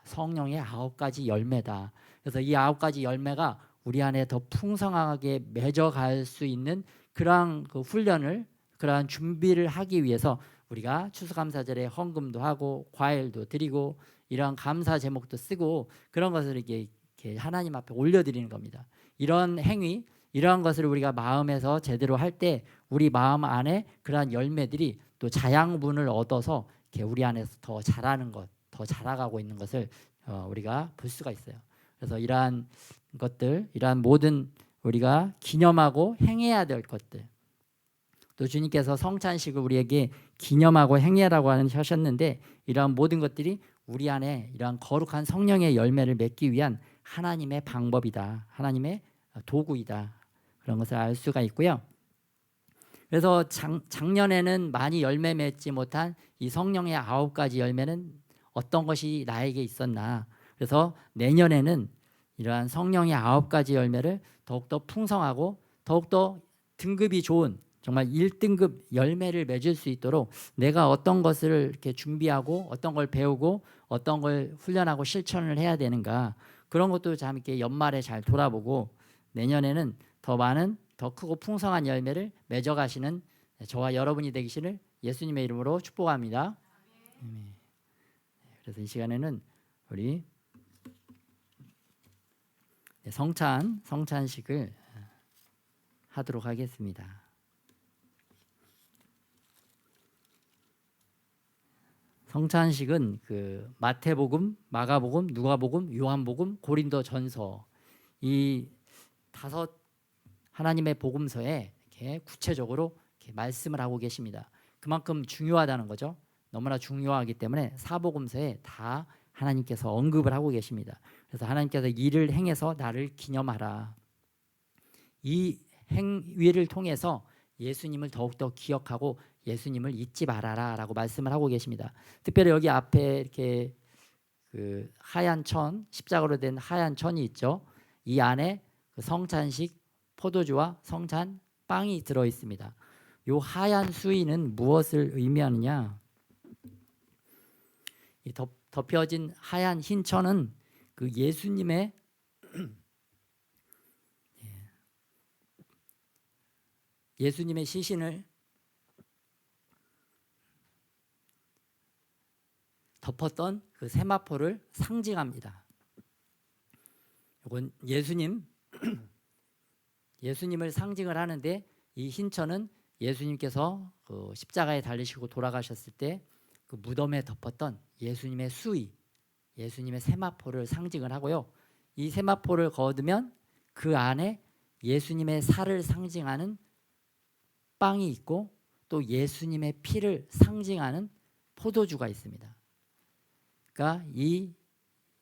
성령의 9가지 열매다. 그래서 이 9가지 열매가 우리 안에 더 풍성하게 맺어갈 수 있는 그러한 그 훈련을 그러한 준비를 하기 위해서 우리가 추수감사절에 헌금도 하고 과일도 드리고 이러한 감사 제목도 쓰고 그런 것을 이렇게 하나님 앞에 올려드리는 겁니다. 이런 행위, 이러한 것을 우리가 마음에서 제대로 할 때 우리 마음 안에 그러한 열매들이 또 자양분을 얻어서 이렇게 우리 안에서 더 자라는 것, 더 자라가고 있는 것을 우리가 볼 수가 있어요. 그래서 이러한 것들, 이러한 모든 우리가 기념하고 행해야 될 것들, 또 주님께서 성찬식을 우리에게 기념하고 행해라고 하셨는데 이러한 모든 것들이 우리 안에 이러한 거룩한 성령의 열매를 맺기 위한 하나님의 방법이다, 하나님의 도구이다, 그런 것을 알 수가 있고요. 그래서 작년에는 많이 열매 맺지 못한 이 성령의 9가지 열매는 어떤 것이 나에게 있었나. 그래서 내년에는 이러한 성령의 9가지 열매를 더욱더 풍성하고 더욱더 등급이 좋은 정말 1등급 열매를 맺을 수 있도록 내가 어떤 것을 이렇게 준비하고 어떤 걸 배우고 어떤 걸 훈련하고 실천을 해야 되는가, 그런 것도 참 이렇게 연말에 잘 돌아보고 내년에는 더 많은 더 크고 풍성한 열매를 맺어가시는 저와 여러분이 되기를 예수님의 이름으로 축복합니다. 그래서 이 시간에는 우리 성찬식을 하도록 하겠습니다. 성찬식은 그 마태복음, 마가복음, 누가복음, 요한복음, 고린도전서 이 5 하나님의 복음서에 이렇게 구체적으로 이렇게 말씀을 하고 계십니다. 그만큼 중요하다는 거죠. 너무나 중요하기 때문에 사복음서에 다 하나님께서 언급을 하고 계십니다. 그래서 하나님께서 이를 행해서 나를 기념하라. 이 행위를 통해서 예수님을 더욱더 기억하고 예수님을 잊지 말아라라고 말씀을 하고 계십니다. 특별히 여기 앞에 이렇게 그 하얀 천, 십자가로 된 하얀 천이 있죠. 이 안에 그 성찬식 포도주와 성찬 빵이 들어 있습니다. 요 하얀 수위는 무엇을 의미하느냐? 이 덮여진 하얀 흰 천은 그 예수님의 시신을 덮었던 그 세마포를 상징합니다. 이건 예수님을 상징을 하는데, 이 흰천은 예수님께서 그 십자가에 달리시고 돌아가셨을 때 그 무덤에 덮었던 예수님의 수의, 예수님의 세마포를 상징을 하고요. 이 세마포를 거두면 그 안에 예수님의 살을 상징하는 빵이 있고 또 예수님의 피를 상징하는 포도주가 있습니다. 그러니까 이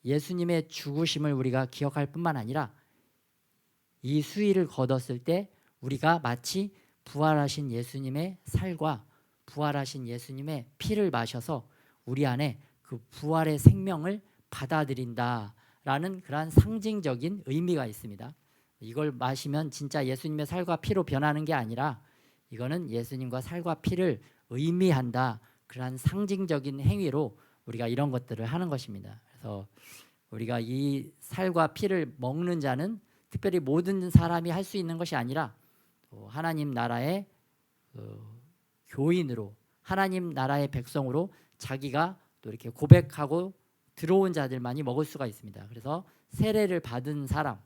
예수님의 죽으심을 우리가 기억할 뿐만 아니라 이 수의를 거뒀을 때 우리가 마치 부활하신 예수님의 살과 부활하신 예수님의 피를 마셔서 우리 안에 그 부활의 생명을 받아들인다라는 그러한 상징적인 의미가 있습니다. 이걸 마시면 진짜 예수님의 살과 피로 변하는 게 아니라 이거는 예수님과 살과 피를 의미한다, 그러한 상징적인 행위로 우리가 이런 것들을 하는 것입니다. 그래서 우리가 이 살과 피를 먹는 자는 특별히 모든 사람이 할 수 있는 것이 아니라 하나님 나라의 교인으로, 하나님 나라의 백성으로 자기가 또 이렇게 고백하고 들어온 자들만이 먹을 수가 있습니다. 그래서 세례를 받은 사람,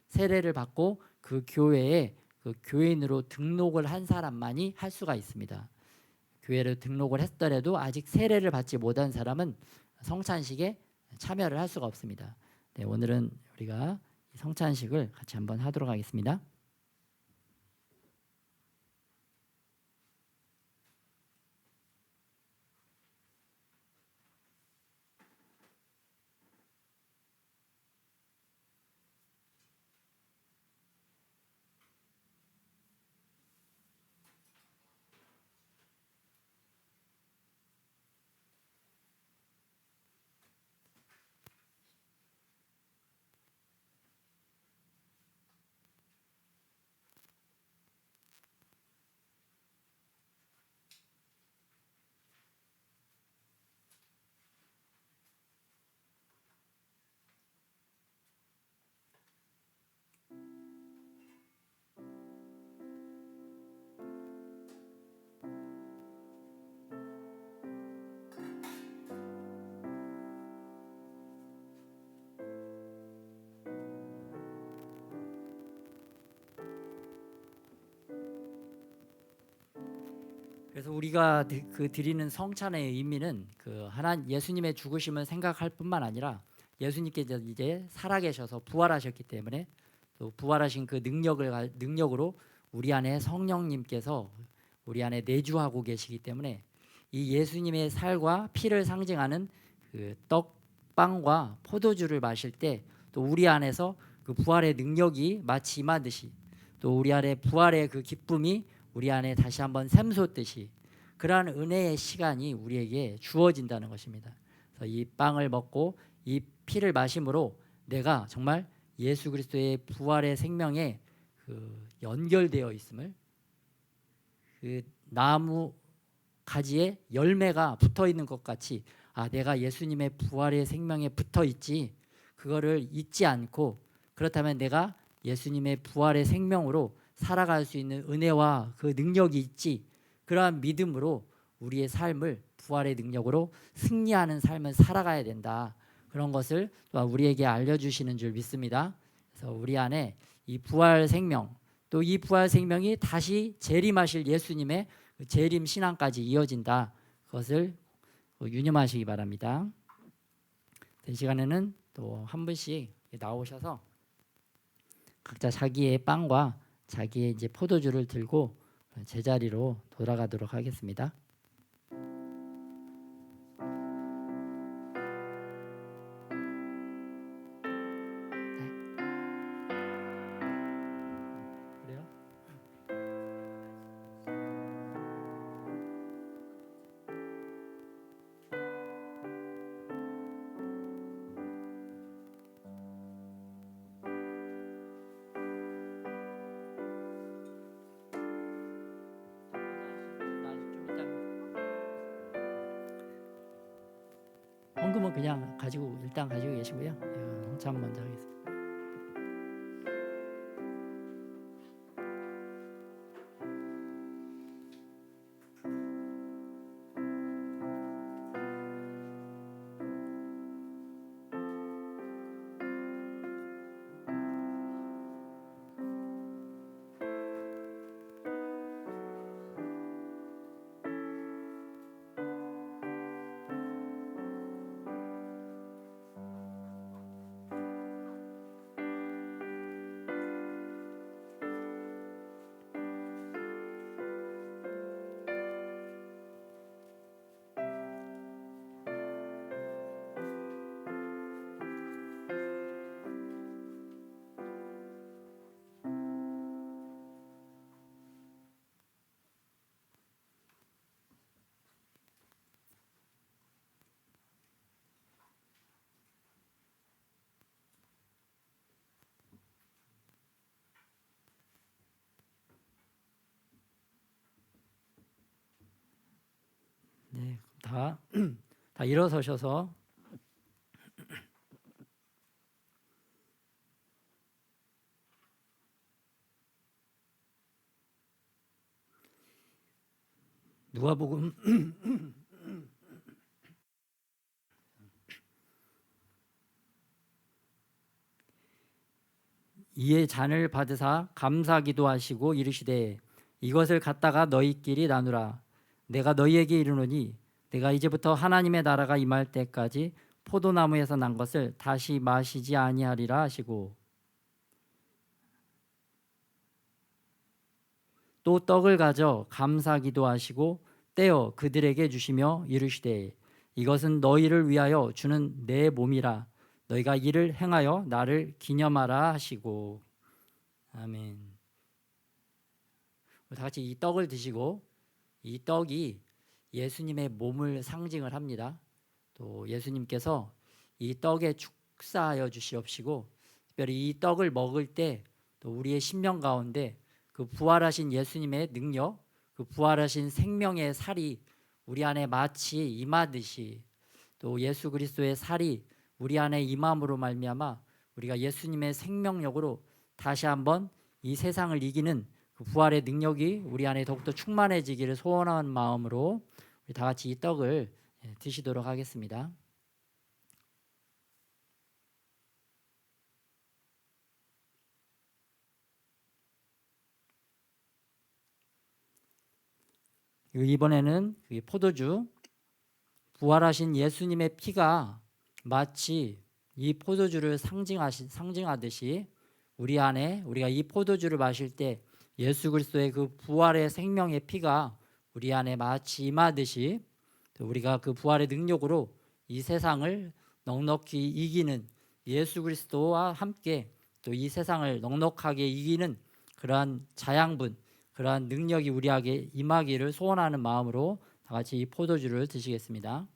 세례를 받고 그 교회에 그 교인으로 등록을 한 사람만이 할 수가 있습니다. 교회를 등록을 했더라도 아직 세례를 받지 못한 사람은 성찬식에 참여를 할 수가 없습니다. 네, 오늘은 우리가 성찬식을 같이 한번 하도록 하겠습니다. 그래서 우리가 그 드리는 성찬의 의미는 그 예수님의 죽으심을 생각할 뿐만 아니라 예수님께서 이제 살아계셔서 부활하셨기 때문에 또 부활하신 그 능력으로 우리 안에 성령님께서 우리 안에 내주하고 계시기 때문에 이 예수님의 살과 피를 상징하는 그 떡빵과 포도주를 마실 때 또 우리 안에서 그 부활의 능력이 마치 임하듯이, 또 우리 안에 부활의 그 기쁨이 우리 안에 다시 한번 샘솟듯이 그러한 은혜의 시간이 우리에게 주어진다는 것입니다. 그래서 이 빵을 먹고 이 피를 마심으로 내가 정말 예수 그리스도의 부활의 생명에 그 연결되어 있음을, 그 나무 가지에 열매가 붙어 있는 것 같이 내가 예수님의 부활의 생명에 붙어 있지, 그거를 잊지 않고, 그렇다면 내가 예수님의 부활의 생명으로 살아갈 수 있는 은혜와 그 능력이 있지, 그러한 믿음으로 우리의 삶을 부활의 능력으로 승리하는 삶을 살아가야 된다, 그런 것을 또한 우리에게 알려주시는 줄 믿습니다. 그래서 우리 안에 이 부활 생명, 또 이 부활 생명이 다시 재림하실 예수님의 재림 신앙까지 이어진다, 그것을 유념하시기 바랍니다. 이 시간에는 또 한 분씩 나오셔서 각자 자기의 빵과 자기의 이제 포도주를 들고 제자리로 돌아가도록 하겠습니다. 그래요. 그냥 일단 가지고 계시고요. 홍참 먼저 하겠습니다. 네, 다 일어서셔서 누가복음 이에 잔을 받으사 감사기도 하시고 이르시되 이것을 갖다가 너희끼리 나누라. 내가 너희에게 이르노니 내가 이제부터 하나님의 나라가 임할 때까지 포도나무에서 난 것을 다시 마시지 아니하리라 하시고 또 떡을 가져 감사기도 하시고 떼어 그들에게 주시며 이르시되 이것은 너희를 위하여 주는 내 몸이라. 너희가 이를 행하여 나를 기념하라 하시고. 아멘. 다 같이 이 떡을 드시고, 이 떡이 예수님의 몸을 상징을 합니다. 또 예수님께서 이 떡에 축사하여 주시옵시고, 특별히 이 떡을 먹을 때 또 우리의 심령 가운데 그 부활하신 예수님의 능력, 그 부활하신 생명의 살이 우리 안에 마치 임하듯이, 또 예수 그리스도의 살이 우리 안에 임함으로 말미암아 우리가 예수님의 생명력으로 다시 한번 이 세상을 이기는 그 부활의 능력이 우리 안에 더욱더 충만해지기를 소원하는 마음으로 우리 다 같이 이 떡을 드시도록 하겠습니다. 이번에는 포도주, 부활하신 예수님의 피가 마치 이 포도주를 상징하듯이 우리 안에 우리가 이 포도주를 마실 때 예수 그리스도의 그 부활의 생명의 피가 우리 안에 마치 임하듯이 우리가 그 부활의 능력으로 이 세상을 넉넉히 이기는 예수 그리스도와 함께 또 이 세상을 넉넉하게 이기는 그러한 자양분, 그러한 능력이 우리에게 임하기를 소원하는 마음으로 다 같이 이 포도주를 드시겠습니다.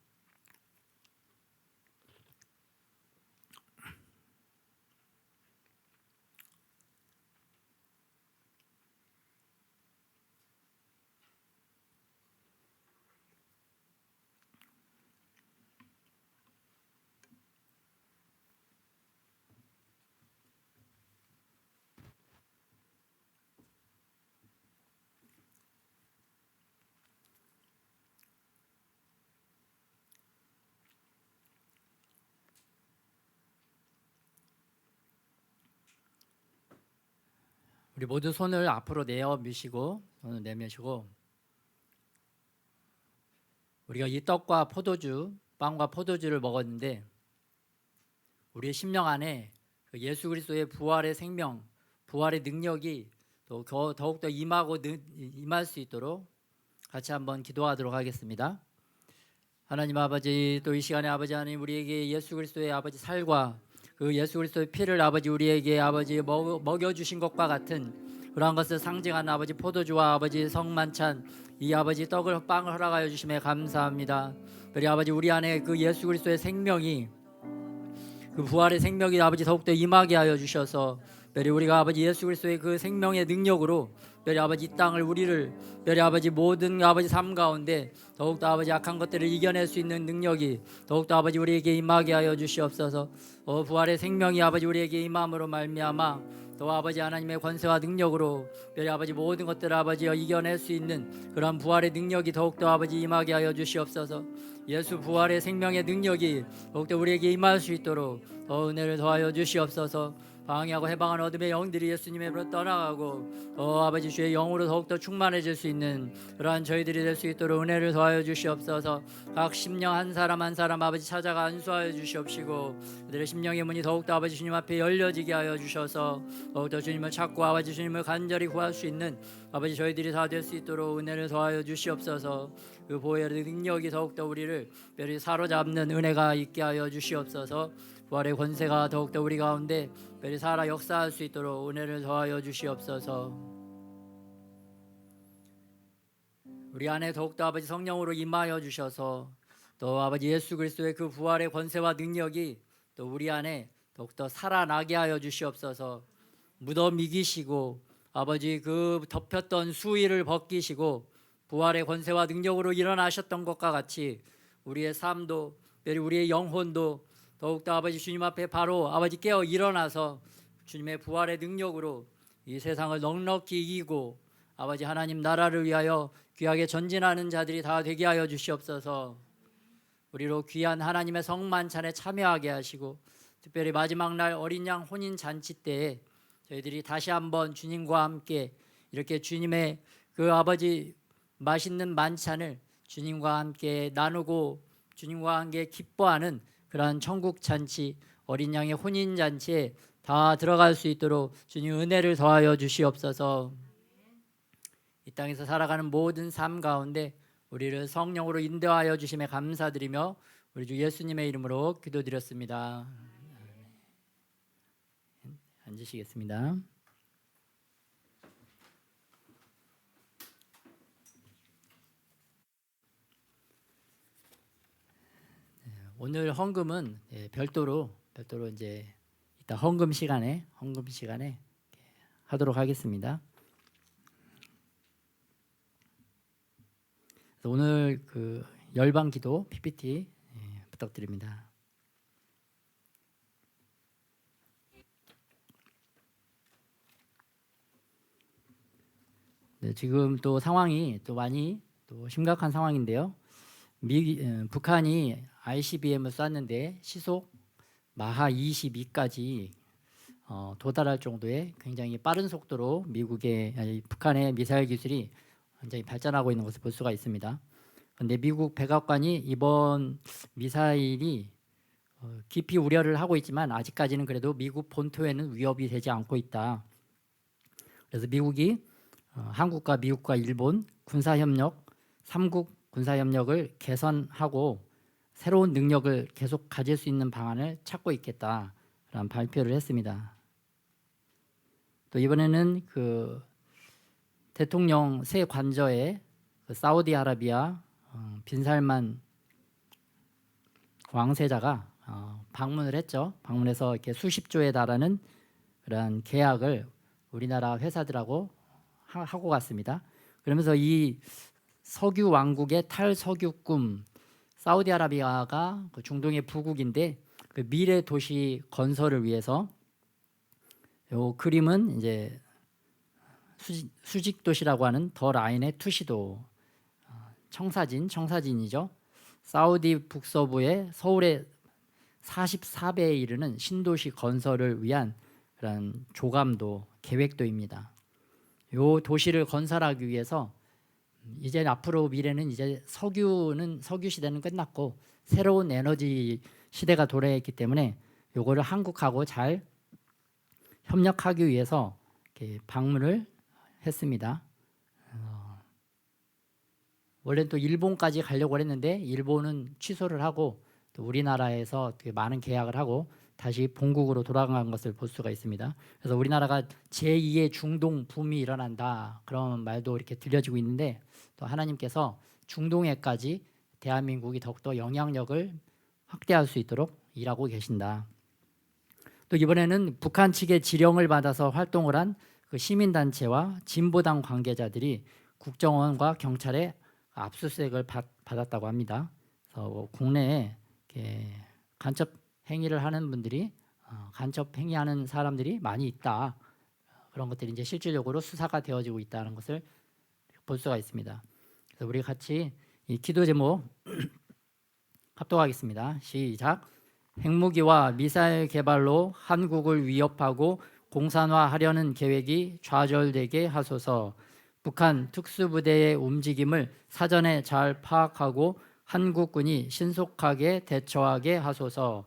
우리 모두 손을 앞으로 내미시고 우리가 이 떡과 포도주, 빵과 포도주를 먹었는데 우리의 심령 안에 그 예수 그리스도의 부활의 생명, 부활의 능력이 또 더욱더 임할 수 있도록 같이 한번 기도하도록 하겠습니다. 하나님 아버지, 또 이 시간에 아버지 하나님 우리에게 예수 그리스도의 아버지 살과 그 예수 그리스도의 피를 아버지 우리에게 아버지 먹여주신 것과 같은 그러한 것을 상징하는 아버지 포도주와 아버지 성만찬 이 아버지 빵을 허락하여 주심에 감사합니다. 우리 아버지 우리 안에 그 예수 그리스도의 생명이 그 부활의 생명이 아버지 더욱더 임하게 하여 주셔서 별이 우리가 아버지 예수 그리스도의 그 생명의 능력으로 별이 아버지 이 땅을 우리를 별이 아버지 모든 아버지 삶 가운데 더욱더 아버지 악한 것들을 이겨낼 수 있는 능력이 더욱더 아버지 우리에게 임하게 하여 주시옵소서. 부활의 생명이 아버지 우리에게 임함으로 말미암아 또 아버지 하나님의 권세와 능력으로 별이 아버지 모든 것들을 아버지 이겨낼 수 있는 그러한 부활의 능력이 더욱더 아버지 임하게 하여 주시옵소서. 예수 부활의 생명의 능력이 더욱더 우리에게 임할 수 있도록 더 은혜를 더하여 주시옵소서. 방해하고 해방하는 어둠의 영들이 예수님의 입으로 떠나가고 아버지 주의 영으로 더욱더 충만해질 수 있는 그러한 저희들이 될 수 있도록 은혜를 더하여 주시옵소서. 각 심령 한 사람 한 사람 아버지 찾아가 안수하여 주시옵시고 그들의 심령의 문이 더욱더 아버지 주님 앞에 열려지게 하여 주셔서 더욱더 주님을 찾고 아버지 주님을 간절히 구할 수 있는 아버지 저희들이 다 될 수 있도록 은혜를 더하여 주시옵소서. 그 보혈의 능력이 더욱더 우리를 별이 사로잡는 은혜가 있게 하여 주시옵소서. 부활의 권세가 더욱더 우리 가운데 별이 살아 역사할 수 있도록 은혜를 더하여 주시옵소서. 우리 안에 더욱더 아버지 성령으로 임하여 주셔서 또 아버지 예수 그리스도의 그 부활의 권세와 능력이 또 우리 안에 더욱더 살아나게 하여 주시옵소서. 무덤 이기시고 아버지 그 덮였던 수의를 벗기시고 부활의 권세와 능력으로 일어나셨던 것과 같이 우리의 삶도 우리의 영혼도 더욱더 아버지 주님 앞에 바로 아버지 깨어 일어나서 주님의 부활의 능력으로 이 세상을 넉넉히 이기고 아버지 하나님 나라를 위하여 귀하게 전진하는 자들이 다 되게 하여 주시옵소서. 우리로 귀한 하나님의 성만찬에 참여하게 하시고 특별히 마지막 날 어린 양 혼인 잔치 때에 저희들이 다시 한번 주님과 함께 이렇게 주님의 그 아버지 맛있는 만찬을 주님과 함께 나누고 주님과 함께 기뻐하는 그러한 천국 잔치 어린 양의 혼인 잔치에 다 들어갈 수 있도록 주님 은혜를 더하여 주시옵소서. 이 땅에서 살아가는 모든 삶 가운데 우리를 성령으로 인도하여 주심에 감사드리며 우리 주 예수님의 이름으로 기도드렸습니다. 앉으시겠습니다. 오늘 헌금은 별도로 이제 이따 헌금 시간에 하도록 하겠습니다. 오늘 그 열방기도 PPT 부탁드립니다. 네, 지금 또 상황이 또 많이 또 심각한 상황인데요. 북한이 ICBM을 쐈는데 시속 마하 22까지 도달할 정도의 굉장히 빠른 속도로 북한의 미사일 기술이 굉장히 발전하고 있는 것을 볼 수가 있습니다. 그런데 미국 백악관이 이번 미사일이 깊이 우려를 하고 있지만 아직까지는 그래도 미국 본토에는 위협이 되지 않고 있다. 그래서 미국이 한국과 미국과 일본 군사협력 3국 군사협력을 개선하고 새로운 능력을 계속 가질 수 있는 방안을 찾고 있겠다라는 발표를 했습니다. 또 이번에는 그 대통령 새 관저에 그 사우디아라비아 빈살만 왕세자가 방문을 했죠. 방문해서 이렇게 수십조에 달하는 그런 계약을 우리나라 회사들하고 하고 갔습니다. 그러면서 이 석유 왕국의 탈석유 꿈 사우디아라비아가 그 중동의 부국인데 그 미래 도시 건설을 위해서 요 그림은 이제 수직 도시라고 하는 더 라인의 투시도 청사진이죠. 사우디 북서부의 서울의 44배에 이르는 신도시 건설을 위한 그런 조감도 계획도입니다. 요 도시를 건설하기 위해서 이제 앞으로 미래는 이제 석유 시대는 끝났고 새로운 에너지 시대가 도래했기 때문에 요거를 한국하고 잘 협력하기 위해서 이렇게 방문을 했습니다. 원래 또 일본까지 가려고 했는데 일본은 취소를 하고 또 우리나라에서 되게 많은 계약을 하고 다시 본국으로 돌아간 것을 볼 수가 있습니다. 그래서 우리나라가 제2의 중동 붐이 일어난다 그런 말도 이렇게 들려지고 있는데 또 하나님께서 중동에까지 대한민국이 더욱더 영향력을 확대할 수 있도록 일하고 계신다. 또 이번에는 북한 측의 지령을 받아서 활동을 한 그 시민단체와 진보당 관계자들이 국정원과 경찰에 압수수색을 받았다고 합니다. 그래서 국내에 이렇게 간첩 행위를 하는 분들이 간첩 행위하는 사람들이 많이 있다. 그런 것들이 이제 실질적으로 수사가 되어지고 있다는 것을 볼 수가 있습니다. 그래서 우리 같이 이 기도 제목 합독하겠습니다. 시작. 핵무기와 미사일 개발로 한국을 위협하고 공산화하려는 계획이 좌절되게 하소서. 북한 특수부대의 움직임을 사전에 잘 파악하고 한국군이 신속하게 대처하게 하소서.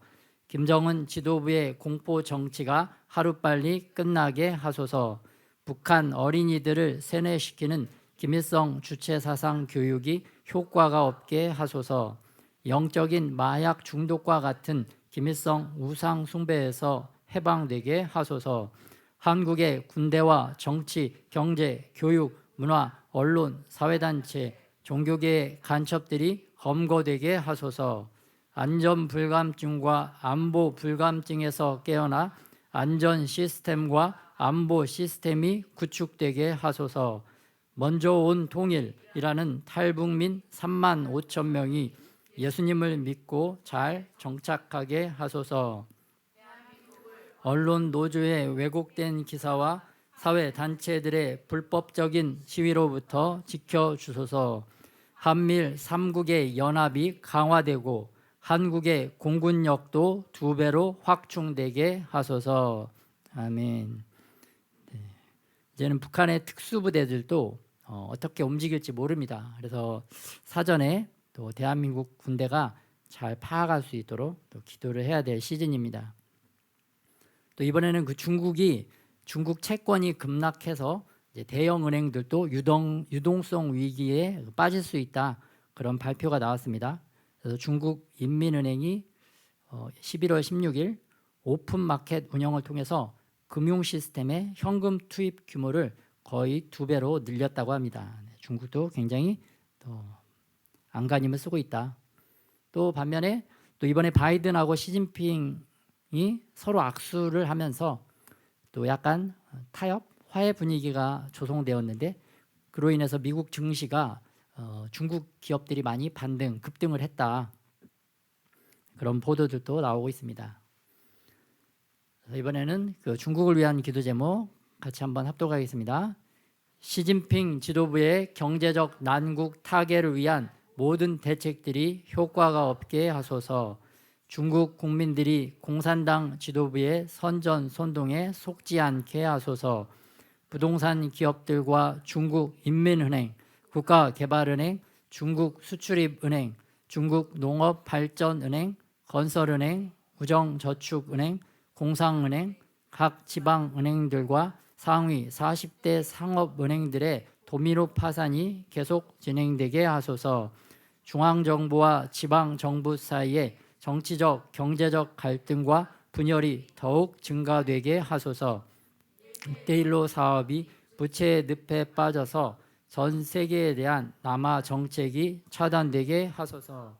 김정은 지도부의 공포 정치가 하루빨리 끝나게 하소서. 북한 어린이들을 세뇌시키는 김일성 주체 사상 교육이 효과가 없게 하소서. 영적인 마약 중독과 같은 김일성 우상 숭배에서 해방되게 하소서. 한국의 군대와 정치, 경제, 교육, 문화, 언론, 사회단체, 종교계의 간첩들이 검거되게 하소서. 안전불감증과 안보불감증에서 깨어나 안전 시스템과 안보 시스템이 구축되게 하소서. 먼저 온 통일이라는 탈북민 3만 5천 명이 예수님을 믿고 잘 정착하게 하소서. 언론 노조의 왜곡된 기사와 사회단체들의 불법적인 시위로부터 지켜주소서. 한밀 3국의 연합이 강화되고 한국의 공군력도 2배로 확충되게 하소서. 아멘. 네. 이제는 북한의 특수부대들도 어떻게 움직일지 모릅니다. 그래서 사전에 또 대한민국 군대가 잘 파악할 수 있도록 또 기도를 해야 될 시즌입니다. 또 이번에는 그 중국 채권이 급락해서 이제 대형 은행들도 유동성 위기에 빠질 수 있다, 그런 발표가 나왔습니다. 그래서 중국 인민은행이 11월 16일 오픈 마켓 운영을 통해서 금융 시스템의 현금 투입 규모를 거의 2배로 늘렸다고 합니다. 중국도 굉장히 또 안간힘을 쓰고 있다. 또 반면에 또 이번에 바이든하고 시진핑이 서로 악수를 하면서 또 약간 타협, 화해 분위기가 조성되었는데, 그로 인해서 미국 증시가 중국 기업들이 많이 급등을 했다, 그런 보도들도 나오고 있습니다. 이번에는 그 중국을 위한 기도 제목 같이 한번 합독하겠습니다. 시진핑 지도부의 경제적 난국 타개를 위한 모든 대책들이 효과가 없게 하소서. 중국 국민들이 공산당 지도부의 선전선동에 속지 않게 하소서. 부동산 기업들과 중국 인민은행, 국가개발은행, 중국 수출입은행, 중국 농업발전은행, 건설은행, 우정저축은행, 공상은행, 각 지방은행들과 상위 40대 상업은행들의 도미노 파산이 계속 진행되게 하소서. 중앙정부와 지방정부 사이에 정치적, 경제적 갈등과 분열이 더욱 증가되게 하소서. 1대1로 사업이 부채의 늪에 빠져서 전 세계에 대한 남아 정책이 차단되게 하소서.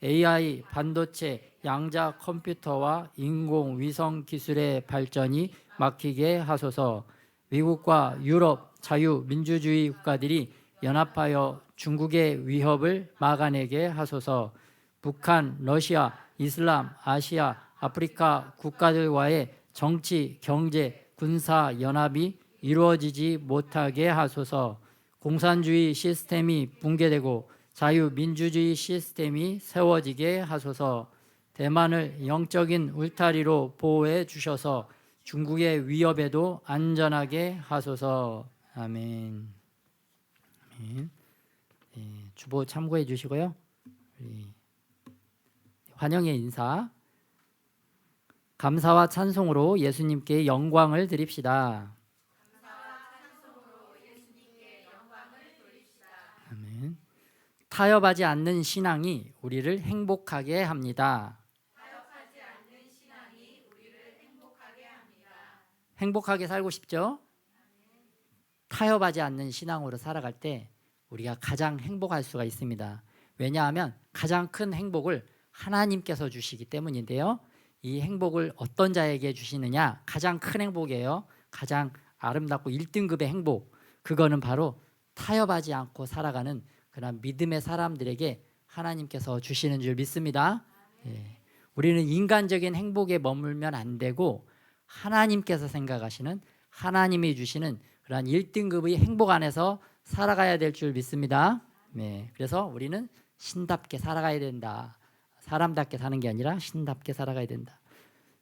AI, 반도체, 양자 컴퓨터와 인공위성 기술의 발전이 막히게 하소서. 미국과 유럽 자유민주주의 국가들이 연합하여 중국의 위협을 막아내게 하소서. 북한, 러시아, 이슬람, 아시아, 아프리카 국가들과의 정치, 경제, 군사 연합이 이루어지지 못하게 하소서. 공산주의 시스템이 붕괴되고 자유민주주의 시스템이 세워지게 하소서. 대만을 영적인 울타리로 보호해 주셔서 중국의 위협에도 안전하게 하소서. 아멘. 아멘. 네, 주보 참고해 주시고요. 환영의 인사, 감사와 찬송으로 예수님께 영광을 드립시다. 아멘. 타협하지 않는 신앙이 우리를 행복하게 합니다. 행복하게 살고 싶죠? 타협하지 않는 신앙으로 살아갈 때 우리가 가장 행복할 수가 있습니다. 왜냐하면 가장 큰 행복을 하나님께서 주시기 때문인데요. 이 행복을 어떤 자에게 주시느냐? 가장 큰 행복이에요. 가장 아름답고 1등급의 행복. 그거는 바로 타협하지 않고 살아가는 그런 믿음의 사람들에게 하나님께서 주시는 줄 믿습니다. 예. 우리는 인간적인 행복에 머물면 안 되고 하나님께서 생각하시는, 하나님이 주시는 그런 1등급의 행복 안에서 살아가야 될 줄 믿습니다. 네. 그래서 우리는 신답게 살아가야 된다. 사람답게 사는 게 아니라 신답게 살아가야 된다.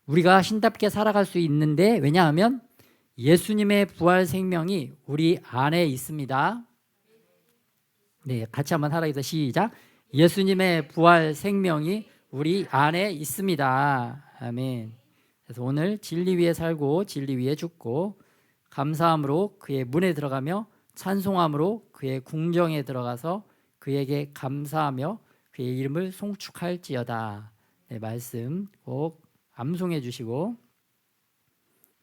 우리가 신답게 살아갈 수 있는데, 왜냐하면 예수님의 부활 생명이 우리 안에 있습니다. 네, 같이 한번 하라고 시작. 예수님의 부활 생명이 우리 안에 있습니다. 아멘. 그래서 오늘 진리 위에 살고 진리 위에 죽고 감사함으로 그의 문에 들어가며 찬송함으로 그의 궁정에 들어가서 그에게 감사하며 그의 이름을 송축할지어다. 네, 말씀 꼭 암송해 주시고,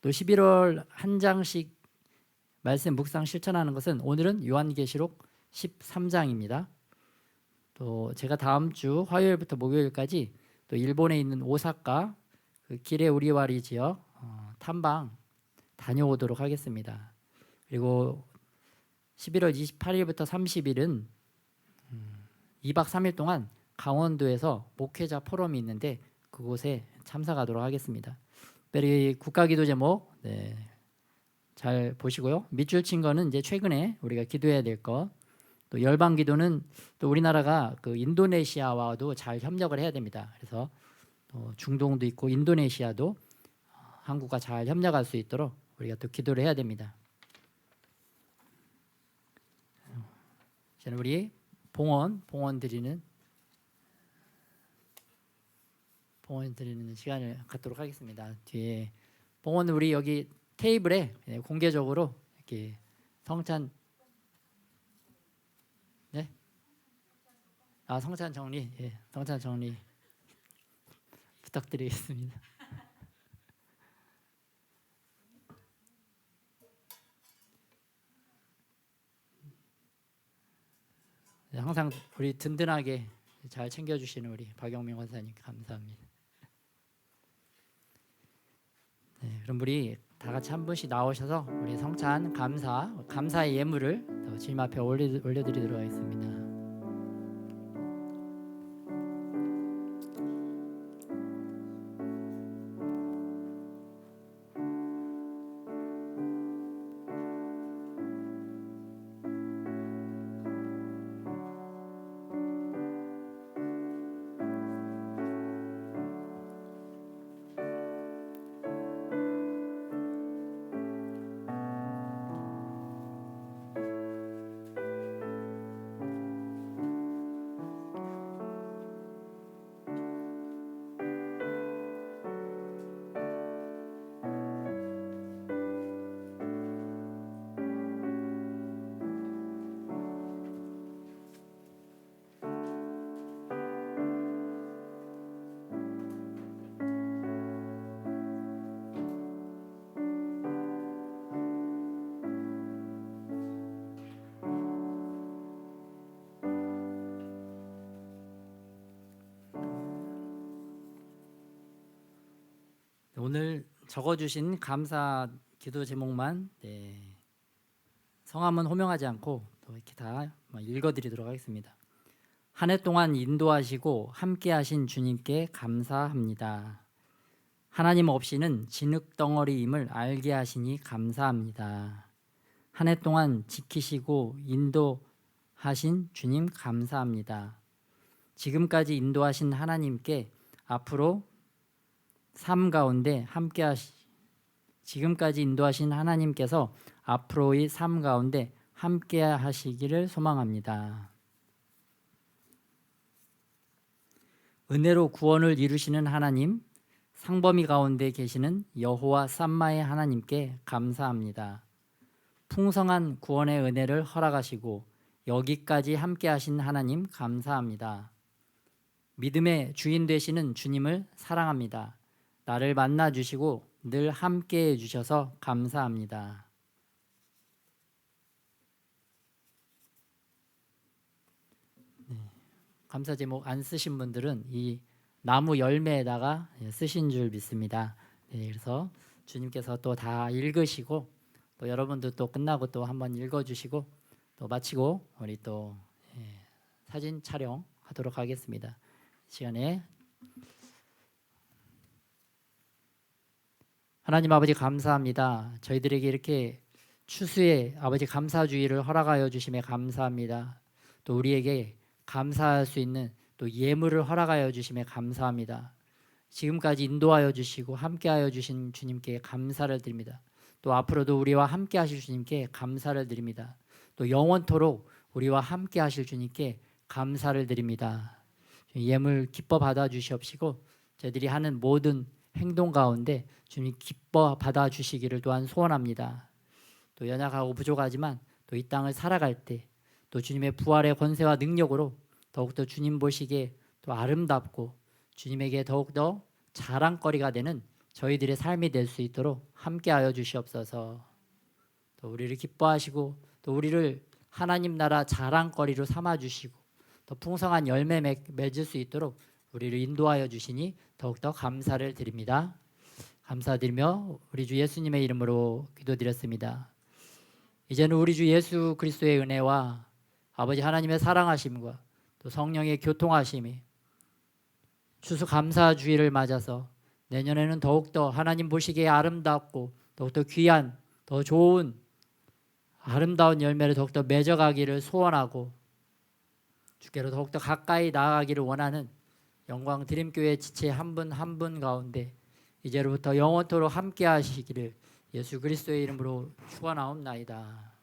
또 11월 한 장씩 말씀 묵상 실천하는 것은 오늘은 요한계시록 13장입니다. 또 제가 다음 주 화요일부터 목요일까지 또 일본에 있는 오사카 그 기레 우리와리 지역 탐방 다녀오도록 하겠습니다. 그리고 11월 28일부터 30일은 2박 3일 동안 강원도에서 목회자 포럼이 있는데 그곳에 참석하도록 하겠습니다. 특별히 국가기도 제목 잘 보시고요. 밑줄 친 거는 이제 최근에 우리가 기도해야 될 것. 또 열방기도는 또 우리나라가 그 인도네시아와도 잘 협력을 해야 됩니다. 그래서 또 중동도 있고 인도네시아도 한국과 잘 협력할 수 있도록 우리가 또 기도를 해야 됩니다. 저는 우리 봉헌 드리는 시간을 갖도록 하겠습니다. 뒤에 봉헌 우리 여기 테이블에 공개적으로 이렇게 성찬 성찬 정리, 성찬 정리 부탁드리겠습니다. 항상 우리 든든하게 잘 챙겨주시는 우리 박영민 권사님 감사합니다. 네, 그럼 우리 다 같이 한 분씩 나오셔서 우리 성찬 감사의 예물을 주님 앞에 올려드리도록 하겠습니다. 오늘 적어주신 감사 기도 제목만 성함은 호명하지 않고 또 이렇게 다 읽어드리도록 하겠습니다. 한 해 동안 인도하시고 함께하신 주님께 감사합니다. 하나님 없이는 진흙덩어리임을 알게 하시니 감사합니다. 한 해 동안 지키시고 인도하신 주님 감사합니다. 지금까지 인도하신 하나님께 앞으로 삶 가운데 지금까지 인도하신 하나님께서 앞으로의 삶 가운데 함께 하시기를 소망합니다. 은혜로 구원을 이루시는 하나님, 상범위 가운데 계시는 여호와 삼마의 하나님께 감사합니다. 풍성한 구원의 은혜를 허락하시고 여기까지 함께 하신 하나님 감사합니다. 믿음의 주인 되시는 주님을 사랑합니다. 나를 만나 주시고 늘 함께 해 주셔서 감사합니다. 감사 제목 안 쓰신 분들은 이 나무 열매에다가 쓰신 줄 믿습니다. 네, 그래서 주님께서 또 다 읽으시고 또 여러분도 또 끝나고 또 한번 읽어주시고 또 마치고 우리 또 사진 촬영하도록 하겠습니다. 시간에 하나님 아버지 감사합니다. 저희들에게 이렇게 추수의 아버지 감사주의를 허락하여 주심에 감사합니다. 또 우리에게 감사할 수 있는 또 예물을 허락하여 주심에 감사합니다. 지금까지 인도하여 주시고 함께하여 주신 주님께 감사를 드립니다. 또 앞으로도 우리와 함께 하실 주님께 감사를 드립니다. 또 영원토록 우리와 함께 하실 주님께 감사를 드립니다. 예물 기뻐 받아 주시옵시고 저희들이 하는 모든 행동 가운데 주님 기뻐 받아 주시기를 또한 소원합니다. 또 연약하고 부족하지만 또 이 땅을 살아갈 때 또 주님의 부활의 권세와 능력으로 더욱더 주님 보시기에 또 아름답고 주님에게 더욱더 자랑거리가 되는 저희들의 삶이 될 수 있도록 함께하여 주시옵소서. 또 우리를 기뻐하시고 또 우리를 하나님 나라 자랑거리로 삼아 주시고 더 풍성한 열매 맺을 수 있도록 우리를 인도하여 주시니 더욱더 감사를 드립니다. 감사드리며 우리 주 예수님의 이름으로 기도드렸습니다. 이제는 우리 주 예수 그리스도의 은혜와 아버지 하나님의 사랑하심과 또 성령의 교통하심이 추수감사주의를 맞아서 내년에는 더욱더 하나님 보시기에 아름답고 더욱더 귀한 더 좋은 아름다운 열매를 더욱더 맺어가기를 소원하고 주께로 더욱더 가까이 나아가기를 원하는 영광 드림교회 지체 한 분 한 분 가운데 이제로부터 영원토록 함께 하시기를 예수 그리스도의 이름으로 축원하옵나이다.